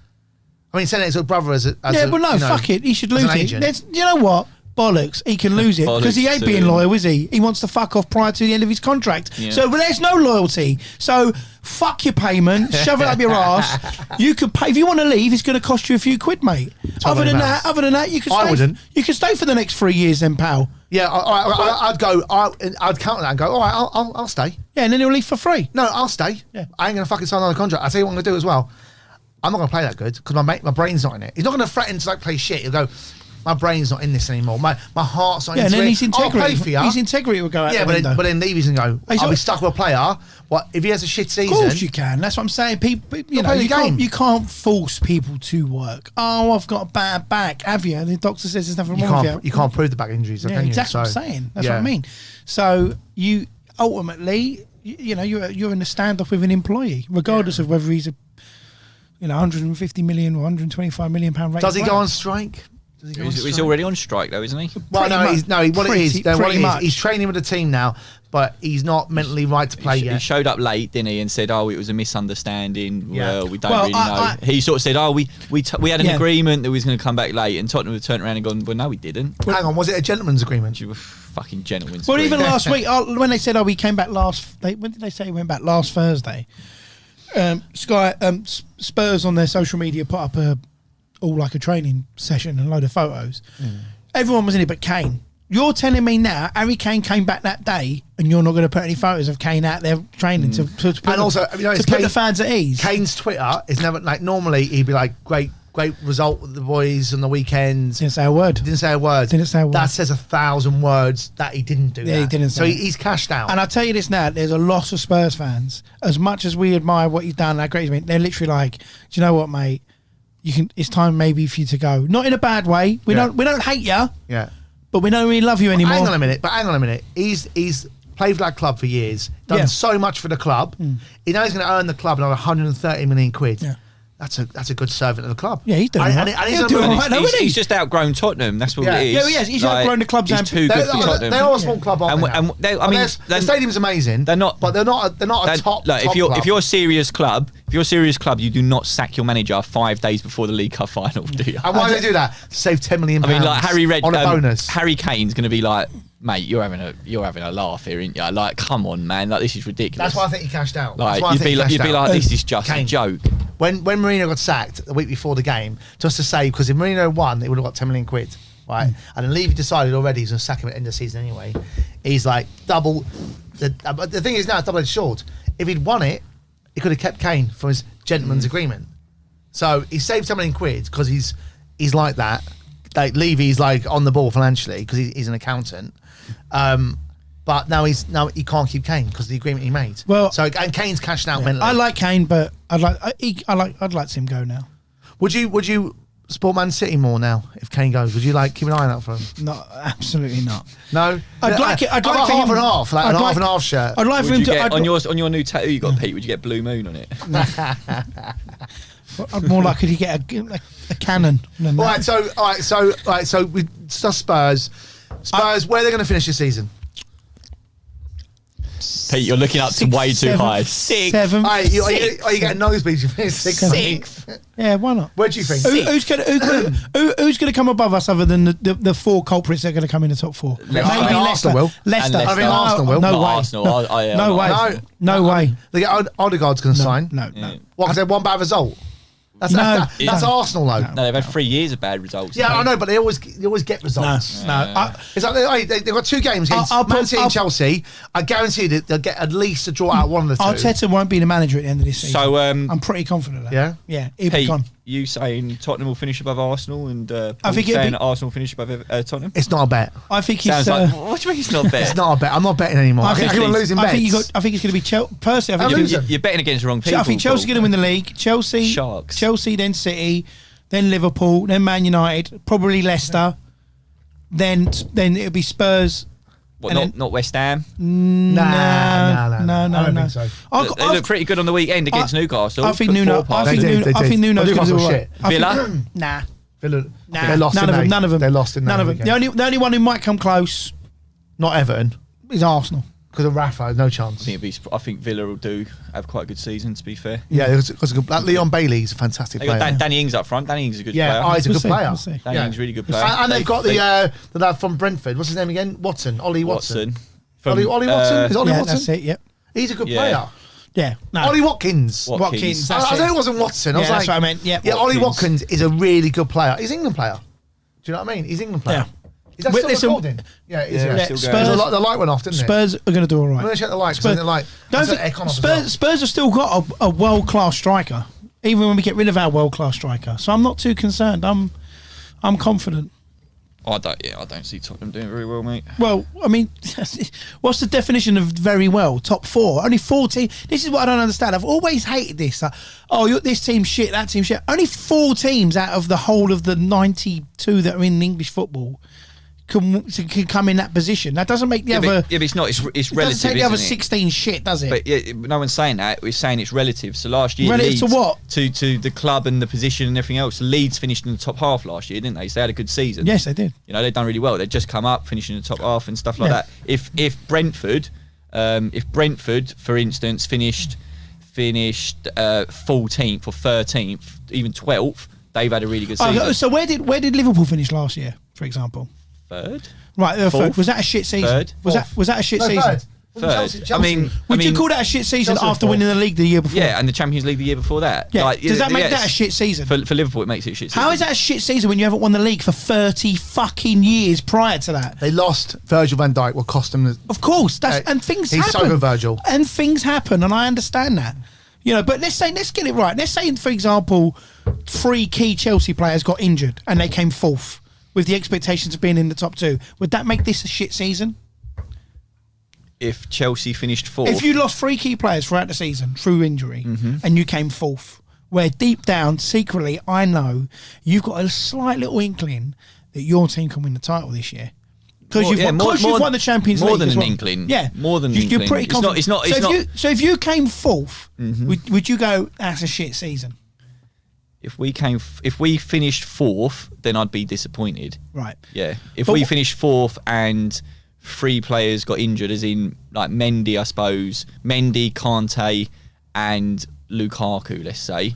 I mean, sending his little brother fuck it. He should lose it. You know what? Bollocks. He can lose it because he ain't being loyal, is he? He wants to fuck off prior to the end of his contract. Yeah. So, but there's no loyalty. So, fuck your payment. Shove it up your ass. You could pay if you want to leave. It's going to cost you a few quid, mate. Other than that, you can stay. I wouldn't. You can stay for the next 3 years, then, pal. Yeah, I'd go. I'd counter that and go. All right, I'll stay. Yeah, and then he'll leave for free. No, I'll stay. Yeah, I ain't gonna fucking sign another contract. I'll tell you what I'm gonna do as well. I'm not going to play that good because my brain's not in it. He's not going to threaten to play shit. He'll go, my brain's not in this anymore. My heart's not in it. And then his integrity. I'll play for you. His integrity will go out the window. But then Levy's going to go, I'll be stuck with a player. What if he has a shit season? Of course you can. That's what I'm saying. People, you can't force people to work. Oh, I've got a bad back. Have you? And the doctor says there's nothing wrong with you. You can't prove the back injuries, can you? Exactly what I'm saying. That's what I mean. So you ultimately, you're in a standoff with an employee, regardless of whether he's a 150 million or 125 million pound rate. Does he go on strike? Does he go on He's strike? already on strike though, isn't he? Well, no, Pretty much. he's training with the team now, but he's not mentally right to play He yet. showed up late, didn't he, and said, "Oh, it was a misunderstanding." Yeah. Well, we don't Well, really know. He sort of said, "Oh, we had an Yeah. agreement that we was going to come back late," and Tottenham have turned around and gone, "Well, no, we didn't." Hang on, was it a gentleman's agreement? You were fucking gentlemen. Well, even last week, when they said, "Oh, we came back when did they say he went back last Thursday? Spurs on their social media put up like a training session and a load of photos. Everyone was in it but Kane. You're telling me now Harry Kane came back that day and you're not going to put any photos of Kane out there training to put, And also, you know, to it's put Kane- the fans at ease? Kane's Twitter is never like normally he'd be like great result with the boys on the weekends. Didn't say a word. Didn't say a word. Didn't say a word. That says 1,000 words that he didn't do. Yeah, he that. didn't So say he's cashed out. And I'll tell you this now, there's a lot of Spurs fans. As much as we admire what he's done, how great he's been, they're literally like, do you know what, mate? It's time maybe for you to go. Not in a bad way. We don't hate you, yeah. but we don't really love you anymore. Hang on a minute. He's played for that club for years. Done Yeah. so much for the club. He knows he's going to earn the club another 130 million quid. Yeah. That's a good servant of the club. Yeah, he's doing And- right. and he's He'll on do the- all right, though, isn't he? He's just outgrown Tottenham. That's what Yeah. it is. Yeah, he has. He's outgrown the club's He's too good for Tottenham. They are a small club, aren't And- they? and now? they- I mean, the stadium's amazing. they're not- but they're not a top. Look, top club. if you're a serious club, you do not sack your manager 5 days before the League Cup final, do you? And why do they do that? To save £10 million. I mean, like on a bonus. Harry Kane's going to be like, mate, you're having a laugh here, aren't you? Like, come on, man, like this is ridiculous. That's why I think he cashed out. Like, That's why I think he you'd cashed be out. like, this is just Kane. a joke. When Mourinho got sacked the week before the game, just to say, because if Mourinho won, they would have got 10 million quid, right? And then Levy decided already he's going to sack him at the end of the season anyway. He's like double. But the thing is now, it's double-edged sword. If he'd won it, he could have kept Kane for his gentleman's agreement. So he saved 10 million quid because he's like that. Like Levy's like on the ball financially because he's an accountant. But now he can't keep Kane because of the agreement he made. Well, so and Kane's cashed out mentally. I like Kane, but I'd like to see him go now. Would you support Man City more now if Kane goes? Would you like keep an eye out for him? No, absolutely not. No, I'd like it. I'd How like about for half him- and half, like I'd an like- half and half shirt. I'd like for Would him you to. get, I'd, on your new tattoo you got, Pete, would you get Blue Moon on it? I'd more likely to get a cannon than All that. right, so we discuss Spurs. Spurs, where are they going to finish this season? Pete, you're looking up to way too Seventh, high. Six. seventh. Are you getting nosebleeds? You finish sixth. Yeah, why not? Where do you think? Who's going to come above us other than the four culprits that are going to come in the top four? I think Arsenal will. Leicester. And Leicester. I think Arsenal will. No Not way. Arsenal. No way. Arsenal. No way. They get Odegaard's going to sign. No. Yeah. What? Because they had one bad result. That's Arsenal though. No, they've had 3 years of bad results. Yeah, I know, but they always get results. No. It's like they've got 2 games against Man City and Chelsea. I guarantee that they'll get at least a draw out of one of the 2. Arteta won't be the manager at the end of this season. So, I'm pretty confident of that. Yeah? Yeah, he'll be Pete, gone. you saying Tottenham will finish above Arsenal, and I Paul think it'd saying be- Arsenal will finish above Tottenham? It's not a bet. I think he's. Sounds like, what do you mean it's not bet? It's not a bet. I'm not betting anymore. I think think we're it's- losing I bets. think it's going to be Chelsea. Personally, I think I'm it's gonna losing. You're betting against the wrong people. I think Chelsea's going to win the league. Chelsea, Sharks. Chelsea, then City, then Liverpool, then Man United, probably Leicester, then it'll be Spurs. What, and not West Ham? No. I don't think so. They look pretty good on the weekend against Newcastle. I think Put Nuno. 4 I past think They them. did, they Nuno. I think did. Nuno's going to do Newcastle all right. shit. I think- Villa? Nah. Villa, Nah, they lost. none of them. None of them. They lost in None that of them. weekend. The only one who might come close Not Everton is Arsenal. because of Rafa. No chance. I think Villa will have quite a good season, to be fair. Yeah, because that Leon Bailey's a fantastic They got player. Danny Ings up front. Danny Ings is a good Yeah, player. he's a good We'll see, player. we'll see. Danny Ings is a really good player. And they've got the lad from Brentford. What's his name again? Ollie Watson. From, Ollie Watson? Is it Ollie Yeah, Watson? that's it. Yep. He's a good Yeah. player. Yeah. No. Ollie Watkins. Watkins. I That's know it. it wasn't Watson. I Yeah, was that's like, what I meant. Yep. Yeah, Ollie Watkins. Watkins is a really good player. He's an England player. Do you know what I mean? He's an England player. Is that Wait, still listen- recording? Yeah, it is. Yeah, Yeah. still Spurs- going. The light went off, didn't it? Spurs are going to do all I'm right. going to check the light. Spurs- Don't think- Spurs have still got a world class striker, even when we get rid of our world class striker. So I'm not too concerned. I'm confident. I don't see Tottenham doing very well, mate. Well, I mean, what's the definition of very well? Top 4, only 14. This is what I don't understand. I've always hated this. This team shit, that team shit. Only 4 teams out of the whole of the 92 that are in English football can come in that position. That doesn't make the other. But it's not. It's relative. Doesn't take the other isn't it? 16 shit, does it? But yeah, no one's saying that. We're saying it's relative. So last year, Relative to Leeds, what? To the club and the position and everything else. Leeds finished in the top half last year, didn't they? So they had a good season. Yes, they did. You know, they've done really well. They've just come up, finishing in the top half and stuff like Yeah. that. If Brentford, for instance, finished 14th or 13th, even 12th, they've had a really good season. So where did Liverpool finish last year, for example? Third. Right, third. Fourth. Was that a shit season? Third. Was that a shit No, season? third. Third. I mean, Would you call that a shit season Chelsea after fourth. winning the league the year before? yeah, and the Champions League the year before that. Yeah. Like, Does that make yes. that a shit season? For Liverpool, it makes it a shit season. How is that a shit season when you haven't won the league for 30 fucking years prior to that? They lost Virgil van Dijk. Will cost them. Of course, and things he's happen. so good, Virgil. And things happen, and I understand that. You know, but let's get it right. Let's say, for example, 3 key Chelsea players got injured and they came fourth with the expectations of being in the top 2. Would that make this a shit season? If Chelsea finished fourth, If you lost 3 key players throughout the season through injury and you came fourth, where deep down, secretly, I know you've got a slight little inkling that your team can win the title this year. Because you've won the Champions League. More than as an well. inkling. Yeah. More than an You're inkling. pretty confident. It's not. So if you came fourth, would you go, that's a shit season? If we finished fourth, then I'd be disappointed. Right. Yeah. If But we finished fourth and 3 players got injured, as in like Mendy, I suppose, Kante, and Lukaku, let's say,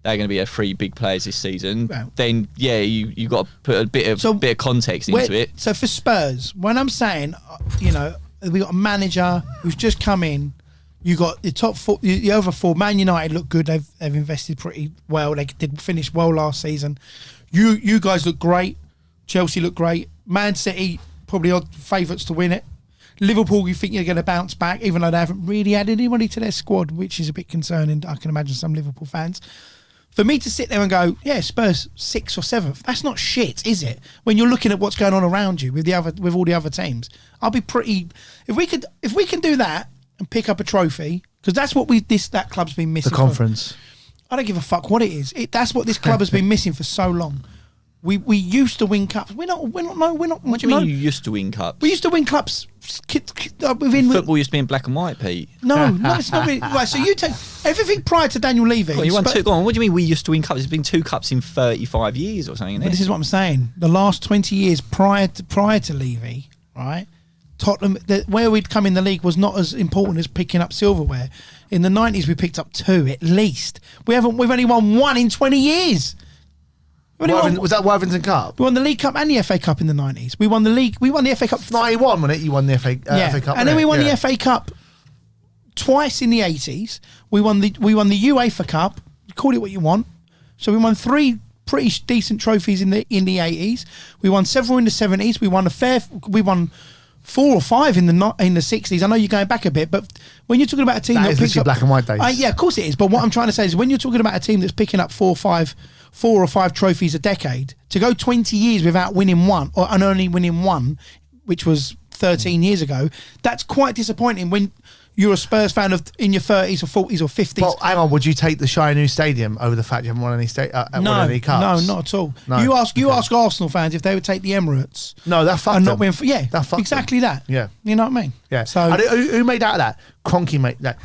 they're going to be 3 big players this season. Well, then yeah, you got to put a bit of context into it. So for Spurs, when I'm saying, you know, we got a manager who's just come in. You got the top 4, the other 4. Man United look good. They've invested pretty well. They did finish well last season. You guys look great. Chelsea look great. Man City probably odd favourites to win it. Liverpool, you think you're going to bounce back, even though they haven't really added anybody to their squad, which is a bit concerning. I can imagine some Liverpool fans. For me to sit there and go, yeah, Spurs 6th or 7th, that's not shit, is it? When you're looking at what's going on around you with all the other teams, I'll be pretty. If we can do that and pick up a trophy, because that's what that club's been missing. The conference. I don't give a fuck what it is. That's what this club has been missing for so long. We used to win cups. We're not. What do you mean you used to win cups? We used to win cups within football used to be in black and white, Pete. No, it's not really. Right, so you take everything prior to Daniel Levy. Well, you won 2. Go on. What do you mean we used to win cups? It's been 2 cups in 35 years or something. But this is what I'm saying. The last 20 years prior to Levy, right? Tottenham, where we'd come in the league was not as important as picking up silverware. In the 90s, we picked up 2 at least. We've only won 1 in 20 years. Was that Worthington Cup? We won the League Cup and the FA Cup in the 90s. We won the league. We won the FA Cup. 91, wasn't it? You won the FA Cup. And then we won the FA Cup twice in the 80s. We won the UEFA Cup. Call it what you want. So we won 3 pretty decent trophies in the 80s. We won several in the 70s. We won 4 or 5 in the 60s. I know you're going back a bit, but when you're talking about a team that is picks literally up black and white days. yeah, of course it is. But what I'm trying to say is, when you're talking about a team that's picking up 4 or 5 trophies a decade, to go 20 years without winning one, and only winning 1, which was 13 years ago, that's quite disappointing when you're a Spurs fan in your 30s or 40s or 50s. Well, hang on. Would you take the shiny new stadium over the fact you haven't won any won any cups? No, not at all. No. You ask Arsenal fans if they would take the Emirates. No, that fucked and them. not win. That fucked exactly them. that. Yeah, you know what I mean. Yeah. So And who made out of that? Kroenke made that.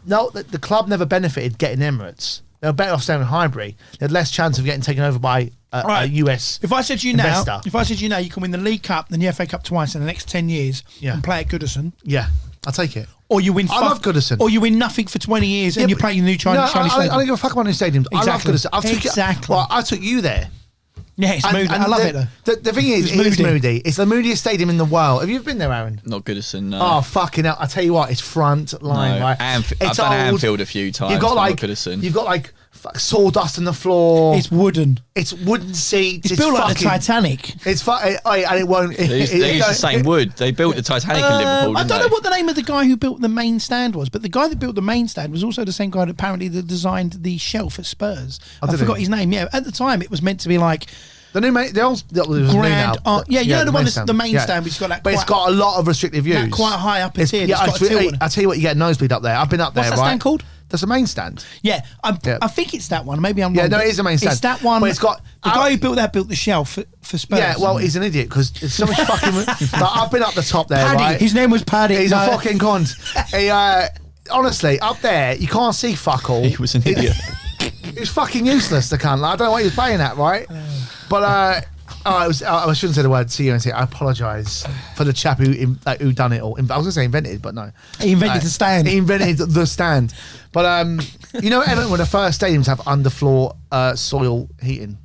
The club never benefited getting Emirates. They were better off staying in Highbury. They had less chance of getting taken over by a US. If I said to you investor. now, you can win the League Cup and the FA Cup twice in the next 10 years and play at Goodison. Yeah, I'll take it. Or you win. I love Goodison. Or you win nothing for 20 years and you play your new Chinese I stadium. don't give a fuck about new stadiums. Exactly. I love Goodison. Exactly. I took you there. Yeah, it's moody. I love it though. The thing is, it's moody. It's the moodiest stadium in the world. Have you ever been there, Aaron? Not Goodison. No. Oh, fucking hell. I tell you what, it's front line, No. right? I've It's done old. Anfield a few times. You've got but not Goodison. you've got like sawdust on the floor. It's wooden. It's wooden seats. It's built like the Titanic. It's and it won't. They used the same wood. They built the Titanic in Liverpool, I didn't don't know they? what the name of the guy who built the main stand was, but the guy that built the main stand was also the same guy that apparently that designed the shelf at Spurs. I forgot his name. Yeah, at the time it was meant to be like the new main, the old grand. You know the one that's the main Yeah. stand, which has got that. But it's got a lot of restrictive views. Quite high up a tier. Yeah, That's got a tilt on it. I tell you what, you get a nosebleed up there. I've been up there. What's that stand called? That's a main stand. Yeah, I think it's that one. Maybe I'm Yeah, wrong. no, but it is a main stand. It's that one. But it's got the guy who built the shelf for Spurs. Yeah, well, he's an idiot because it's so much fucking. Like, I've been up the top there, Paddy. right? His name was Paddy. He's a fucking cunt. He, honestly, up there, you can't see fuck all. He was an idiot. He was fucking useless, the cunt. Like, I don't know what he was playing at, right? But I shouldn't say the word CUNC. I apologise for the chap who done it all. I was going to say invented, but no. He invented the stand. He invented the stand. But you know, Everton were the first stadiums to have underfloor soil heating.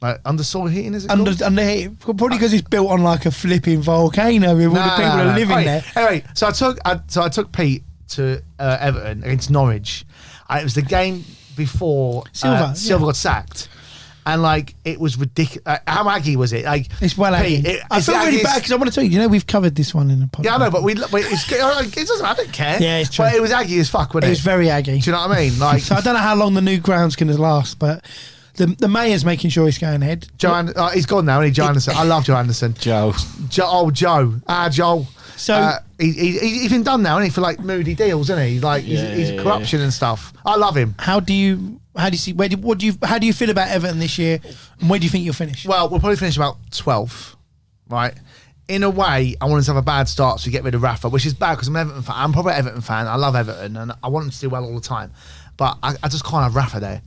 Like under soil heating, is it called? Under heat. Probably because it's built on like a flipping volcano with all the people that are living there. Anyway, so I took Pete to Everton against Norwich. It was the game before Silva got sacked. And like it was ridiculous. How aggy was it? Like it's well aggy. I feel really bad because I want to tell you. You know, we've covered this one in the podcast. Yeah, I know, but it doesn't. I don't care. Yeah, it's true. But it was aggy as fuck. Wasn't it? It was very aggy. Do you know what I mean? Like, so I don't know how long the new ground's going to last, but the mayor's making sure he's going ahead. He's gone now, isn't he? Joe Anderson. I love Joe Anderson. Joe. Joel. So he's been done now, isn't he? For like moody deals, isn't he? Like he's corruption and stuff. I love him. How do you see? How do you feel about Everton this year? And where do you think you'll finish? Well, we'll probably finish about 12th, right? In a way, I want us to have a bad start, so we get rid of Rafa, which is bad because I'm an Everton fan. I'm probably an Everton fan. I love Everton, and I want them to do well all the time. But I just can't have Rafa there.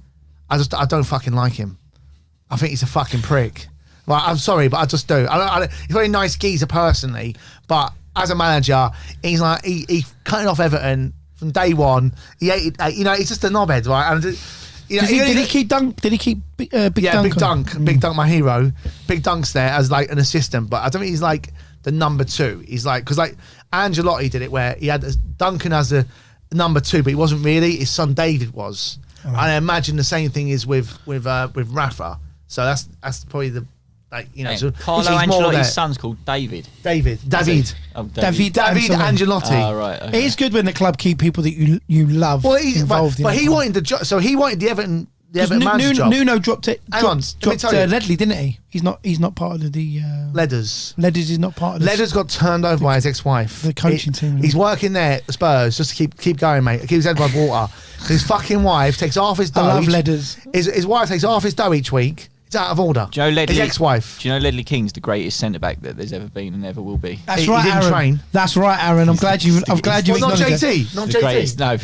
I don't fucking like him. I think he's a fucking prick. Well, I'm sorry, but I just do. He's a very nice geezer personally, but as a manager, he's like he cutting off Everton from day one. He hated, he's just a knobhead, right? And did he keep Dunk? Did he keep Big Dunk? Big Dunk, Big Dunk, my hero. Big Dunk's there as like an assistant, but I don't think he's like the number two. He's like because like Ancelotti did it where he had Duncan as a number two, but he wasn't really. His son David was, and I imagine the same thing is with Rafa. So that's probably the. So Carlo Ancelotti's son's called David. David David Ancelotti. Oh, right. Okay. It is good when the club keep people that you love involved in. But he wanted the job, so he wanted the Everton manager job. Nuno dropped Ledley, didn't he? He's not part of the Ledders. Ledders is not part of. Ledders got turned over by his ex-wife. The coaching team. He's working there at Spurs just to keep going, mate. Keep his head above water. His fucking wife takes half his dough. I love Ledders. His wife takes half his dough each week. It's out of order. Do you know Ledley, his ex-wife. Do you know Ledley King's the greatest centre-back that there's ever been and ever will be? That's right, he didn't Aaron. Train. That's right, Aaron. I'm glad you not acknowledged JT. Not JT. Greatest, no,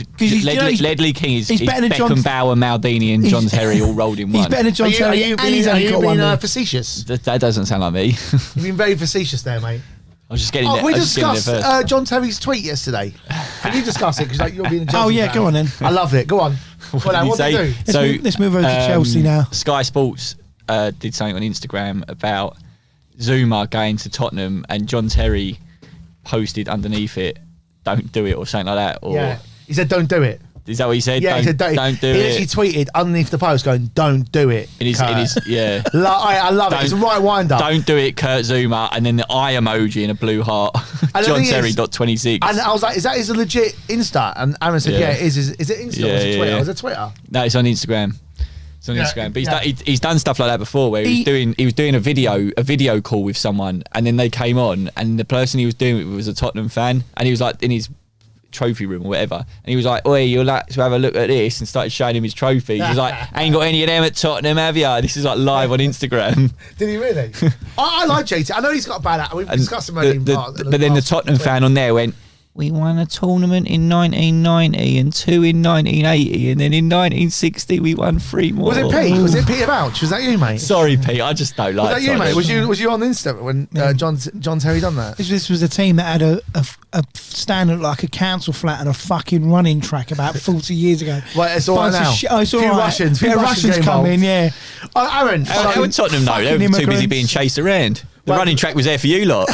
Ledley King is better than Beckenbauer, Maldini and John Terry all rolled in one. He's better than John Terry and he's only got one. Facetious? That doesn't sound like me. You've been very facetious there, mate. I was just getting there. We discussed John Terry's tweet yesterday. Can you discuss it? Because you're being a Oh yeah, go on then. I love it. Go on. What do you do? Let's move over to Chelsea now. Sky Sports did something on Instagram about Zuma going to Tottenham, and John Terry posted underneath it, "Don't do it" or something like that. Or yeah, he said, "Don't do it." Is that what he said? Yeah, he said, "Don't do it." He actually tweeted underneath the post, going, "Don't do it." It is, yeah. I love it. It's a right wind up. Don't do it, Kurt Zuma, and then the eye emoji in a blue heart. John Terry .26. And I was like, "Is that his legit Insta?" And Aaron said, "Yeah, it is." Is it Insta or is it Twitter? Is it Twitter? No, it's on Instagram. It's on Instagram, but he's done stuff like that before, where he was doing a video call with someone, and then they came on, and the person he was doing it with was a Tottenham fan, and he was like in his trophy room or whatever, and he was like, "Oi, you'll like to have a look at this," and started showing him his trophy. He was like, "Ain't got any of them at Tottenham, have ya?" This is like live on Instagram. Did he really? I like JT. I know he's got a bad we've discussed him earlier. But then the Tottenham fan on there went, "We won a tournament in 1990 and 2 in 1980, and then in 1960 we won 3 more." Was it Pete? Was it Peter Bouch? Was that you, mate? Sorry, Pete. I just don't like. Was that you, mate? Was you on Insta when John Terry done that? This was a team that had a stand at like a council flat and a fucking running track about 40 years ago. Well, it's all right now. It's all right. Few Russians come in, yeah. Aaron, how would Tottenham know? They were too busy being chased around. The running track was there for you lot.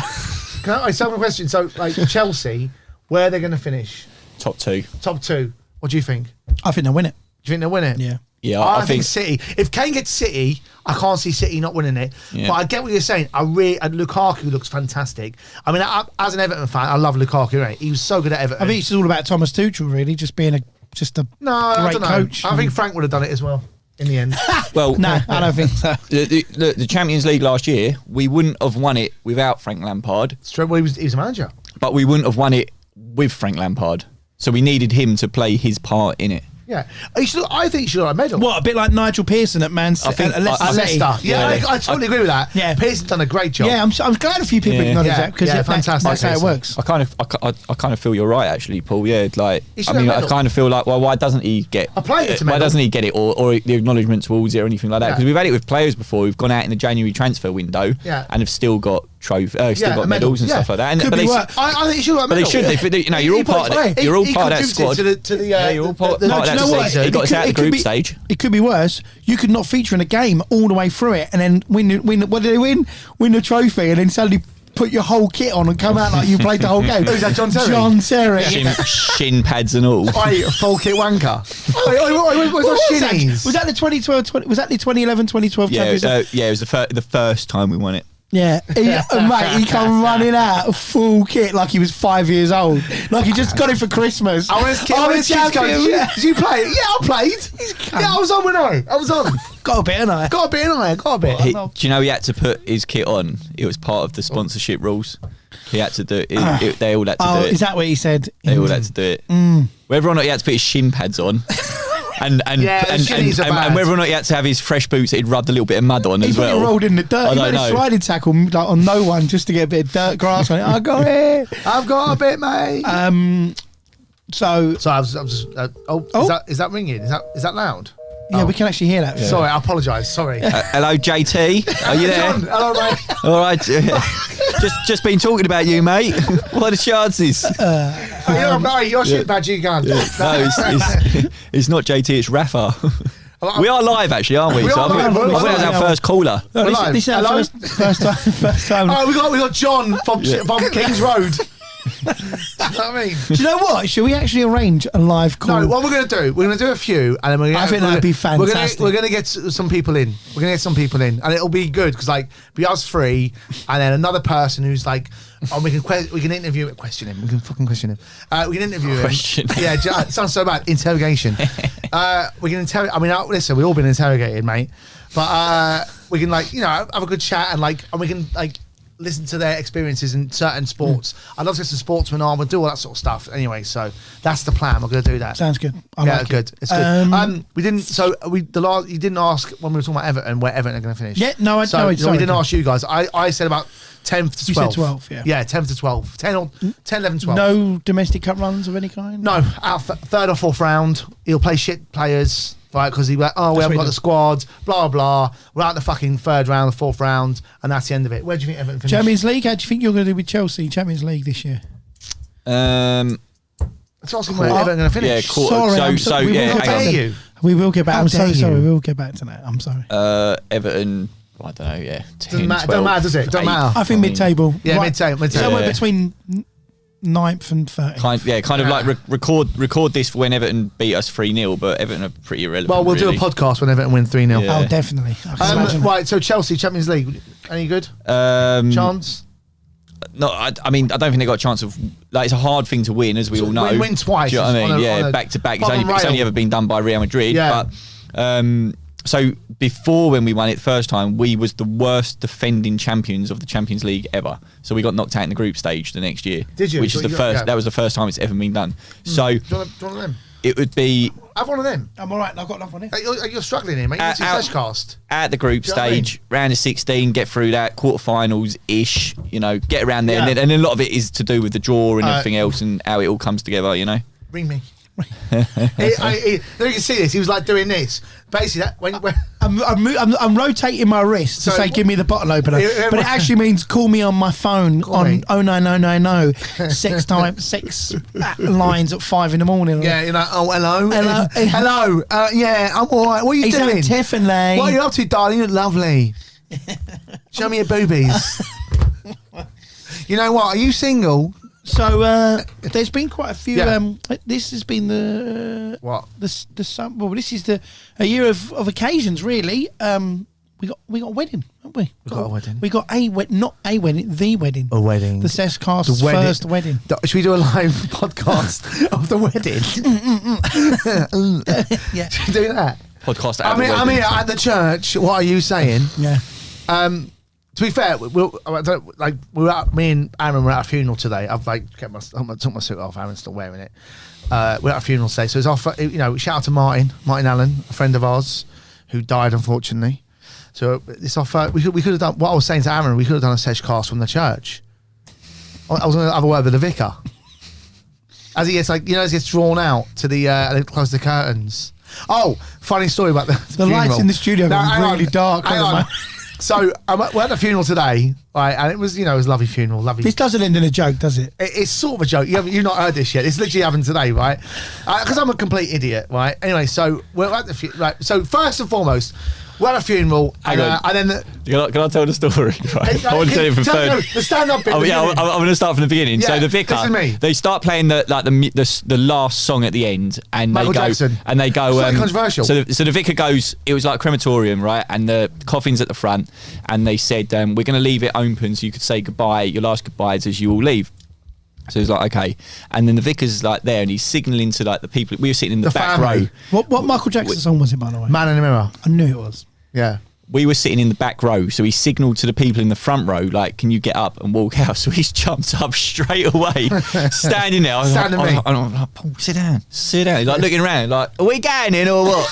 Can I ask a question? So, like Chelsea, where are they going to finish? Top 2. Top 2. What do you think? I think they'll win it. Do you think they'll win it? Yeah. Yeah, I think City. If Kane gets City, I can't see City not winning it. Yeah. But I get what you're saying. Lukaku looks fantastic. I mean, as an Everton fan, I love Lukaku. Right? He was so good at Everton. I think it's all about Thomas Tuchel, really, just being a great coach. I think Frank would have done it as well in the end. Well, no, I don't think so. The Champions League last year, we wouldn't have won it without Frank Lampard. Well, he was a manager, but we wouldn't have won it with Frank Lampard. So we needed him to play his part in it. Yeah, I think he should have a medal. What, a bit like Nigel Pearson at Man City? think- At Leicester At City? Leicester. Yeah, I totally agree with that. Yeah. Pearson's done a great job. Yeah, I'm glad a few people Yeah. acknowledge Yeah. that because Yeah, fantastic, that's how it Pearson. works. I kind of feel you're right, actually, Paul. Yeah, like He should I have mean, a I medal. kind of feel like, well, why doesn't he get? A player to Why medal. doesn't he get it, or the acknowledgement towards it, or anything like that? Yeah. Because we've had it with players before. We've gone out in the January transfer window, Yeah. and have still got Yeah, got a medal. medals and Yeah. stuff like that. And, Could but be they, worse. I think he should have a but they medal. should. You know, you're all part of it. You're all part of that squad. You're all part the, of that do you know what? season. He got us out of the It could group be- stage. It could be worse. You could not feature in a game all the way through it, and then win. What do they win? Win the trophy, and then suddenly put your whole kit on and come out like you played the whole game. Who's that, John Terry? John Terry. Shin pads and all. Oi, full kit wanker. What's What that was that? shinnies? Was that the 2012? Was that the 2011, 2012 Yeah, Champions League? yeah. It was the first time we won it. Yeah, mate, he come running out full kit like he was 5 years old, like he just got it for Christmas. I was champion. Did you play? Yeah, I played. Yeah, I was on when I was on. Got a bit, ain't I? Got a bit in I. Got a bit. Do you know he had to put his kit on? It was part of the sponsorship rules. He had to do it. They all had to Oh, do it. is that what he said? They all had to do it. Whether or not he had to put his shin pads on. And Yeah, shinies are bad. and whether or not he had to have his fresh boots that he'd rubbed a little bit of mud on He as well. rolled in the dirt. I He don't made a know. sliding tackle like on no one just to get a bit of dirt grass on it. I got it. I've got a bit, mate. So So I was just. Is that ringing? Is that loud? yeah, we can actually hear that. Sorry, I apologise. Sorry. Hello, JT. Are you there? John, hello, mate. All right. just been talking about you, mate. What are the chances? Your shit badge, you can. No, it's not JT. It's Rafa. We are live, actually, aren't we? We are live, I think we're that was live. our first caller. No, live. this is our Hello? first time. Oh, we got John from Kings Road. Do you know what I mean? Do you know what? Should we actually arrange a live call? No, what we're going to do, we're going to do a few, and then we're going I think that'd be fantastic. We're going to get some people in. We're going to get some people in, and it'll be good because be us three, and then another person who's like, we can interview him, question him. We can fucking question him. We can interview him. Question. Yeah, it sounds so bad. Interrogation. We can interrogate. I mean, listen, we've all been interrogated, mate. But we can have a good chat and we can listen to their experiences in certain sports. I'd love to get some sportsmen on. We'll do all that sort of stuff. Anyway, so that's the plan. We're going to do that. Sounds good. I Yeah, like good. It. It's good. We didn't. So you didn't ask when we were talking about Everton where Everton are going to finish. Yeah, no, I so, know. we Sorry. didn't ask you guys. I said about 10th to 12th. You said 12, yeah. Yeah, 10th to 12th. 10, 11, 12. No domestic cup runs of any kind. No, our third or fourth round, he'll play shit players, right? Because we haven't what got he the does. squad, blah, blah. We're out in the fucking third round, the fourth round, and that's the end of it. Where do you think Everton finished? Champions League. How do you think you're going to do with Chelsea Champions League this year? It's asking where Everton are going to finish. Yeah, Sorry, I'm so sorry. yeah, How hang dare on. you? We will get back. How I'm so dare sorry. you? We will get back to that. I'm sorry. Everton, I don't know, yeah. 10, Doesn't 12, matter, does it? Doesn't 8. matter. I think mid-table. Yeah, Right. mid-table. Somewhere Yeah. between 9th and 30th. Kind of like record this when Everton beat us 3-0, but Everton are pretty irrelevant. Well, we'll really. do a podcast when Everton win 3-0. Yeah. Oh, definitely. I can imagine that. Right, so Chelsea, Champions League. Any good? Chance? No, I mean, I don't think they got a chance of. It's a hard thing to win, as we all know. Win twice. Do you know what I mean? on Yeah, a back to back. bottom It's only rail. ever been done by Real Madrid. Yeah. But so before, when we won it the first time, we was the worst defending champions of the Champions League ever. So we got knocked out in the group stage the next year. Did you? Which is So the you first. yeah. That was the first time it's ever been done. So Do you want one of them? it would be Have one of them. I'm all right. I've got enough on it. You're struggling here, mate. You're Out- Seshcast. at the group Do you know what I mean? stage, round of 16, get through that, quarterfinals ish, get around there. Yeah. And then a lot of it is to do with the draw and Uh, everything else and how it all comes together, Ring me. There you can see this. He was like doing this. Basically, that when I'm rotating my wrist to So say, give me the bottle opener. Yeah, But it actually means call me on my phone Call me. on 09090 six lines at 5 in the morning. yeah, you're like, oh hello, Hello. hello. Yeah, I'm all right. What are you Is doing? that Tiffany? What are you up to, darling? You're lovely. Show me your boobies. You know what? Are you single? So there's been quite a few. Yeah. This has been the What? well, this is a year of occasions really. We got a wedding, haven't we? We got a wedding. We got not a wedding, the wedding. A wedding. The Seshcast's The wedding. first wedding. Should we do a live podcast of the wedding? Yeah. Should we do that? Podcast at I'm the here wedding. at the church. What are you saying? Yeah. To be fair, me and Aaron were at a funeral today. I've like took my suit off. Aaron's still wearing it. We're at a funeral today, so it's off. Shout out to Martin Allen, a friend of ours who died unfortunately. So it's off. We could have done what I was saying to Aaron. We could have done a Sesh cast from the church. I was going to have a word with the vicar as he gets drawn out to the close the curtains. Oh, funny story about the funeral. Lights in the studio are really dark. Hang on. So we're at the funeral today, right? And it was a lovely funeral, lovely. This doesn't end in a joke, does it? It's sort of a joke. You've not heard this yet. It's literally happened today, right? Because I'm a complete idiot, right? Anyway, so we're at the right. So first and foremost, we're at a funeral, and then can I tell the story? Right? I want to tell it from third. The stand-up bit. I'm going to start from the beginning. Yeah, so the vicar, this is me. they start playing the last song at the end, and Michael they go Jackson. and they go. It's controversial. So the vicar goes. It was like crematorium, right? And the coffin's at the front, and they said we're going to leave it open so you could say goodbye, your last goodbyes as you all leave. So he's like, okay. And then the vicar's like there and he's signalling to like the people. We were sitting in the back family. row. What Michael Jackson song was it, by the way? Man in the Mirror. I knew it was. Yeah. We were sitting in the back row, so he signalled to the people in the front row, like, can you get up and walk out? So he's jumped up straight away, standing there. Standing me. I'm like, Paul, sit down. He's like looking around, like, are we going in or what?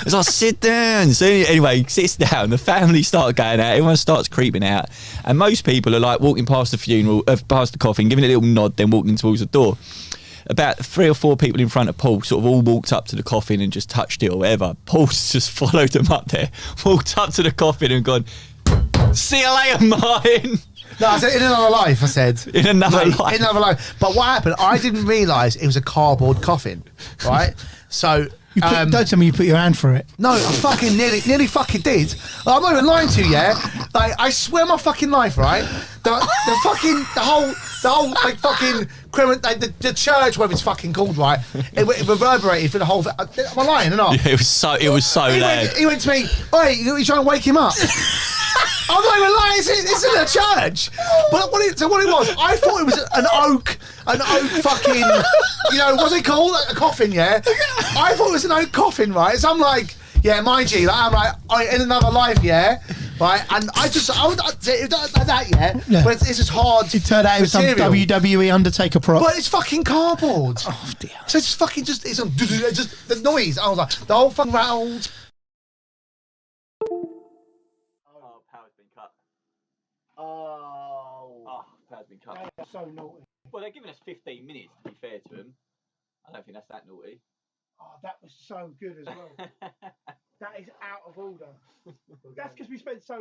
It's like, sit down. So anyway, he sits down, the family start going out, everyone starts creeping out, and most people are like walking past the funeral, past the coffin, giving it a little nod, then walking towards the door. About 3 or 4 people in front of Paul sort of all walked up to the coffin and just touched it or whatever. Paul's just followed them up there, walked up to the coffin and gone, see you later, Martin. No, I said in another life, I said. In another life. In another life. But what happened, I didn't realise it was a cardboard coffin, right? So... don't tell me you put your hand for it. No, I fucking nearly fucking did. I'm not even lying to you, yeah? Like, I swear my fucking life, right? The whole like fucking the church, whatever it's fucking called, right? It reverberated for the whole. Am I lying or not? Yeah, it was so loud. He went to me, "Oi, you trying to wake him up?" I'm not even lying. It's in a church. But what it was, I thought it was an oak fucking, what's it called? A coffin, yeah? I thought it was an oak coffin, right? So I'm like, yeah, mind you, like, I'm like, in another life, yeah? Right? And that, yeah? But it's just hard. It turned out it was some WWE Undertaker prop. But it's fucking cardboard. Oh, dear. So it's fucking just the noise. I was like, the whole fucking rattled. Power's been cut. Oh, power's been cut. That's so naughty. Well, they're giving us 15 minutes, to be fair to them. I don't think that's that naughty. Oh, that was so good as well. That is out of order. That's because we spent so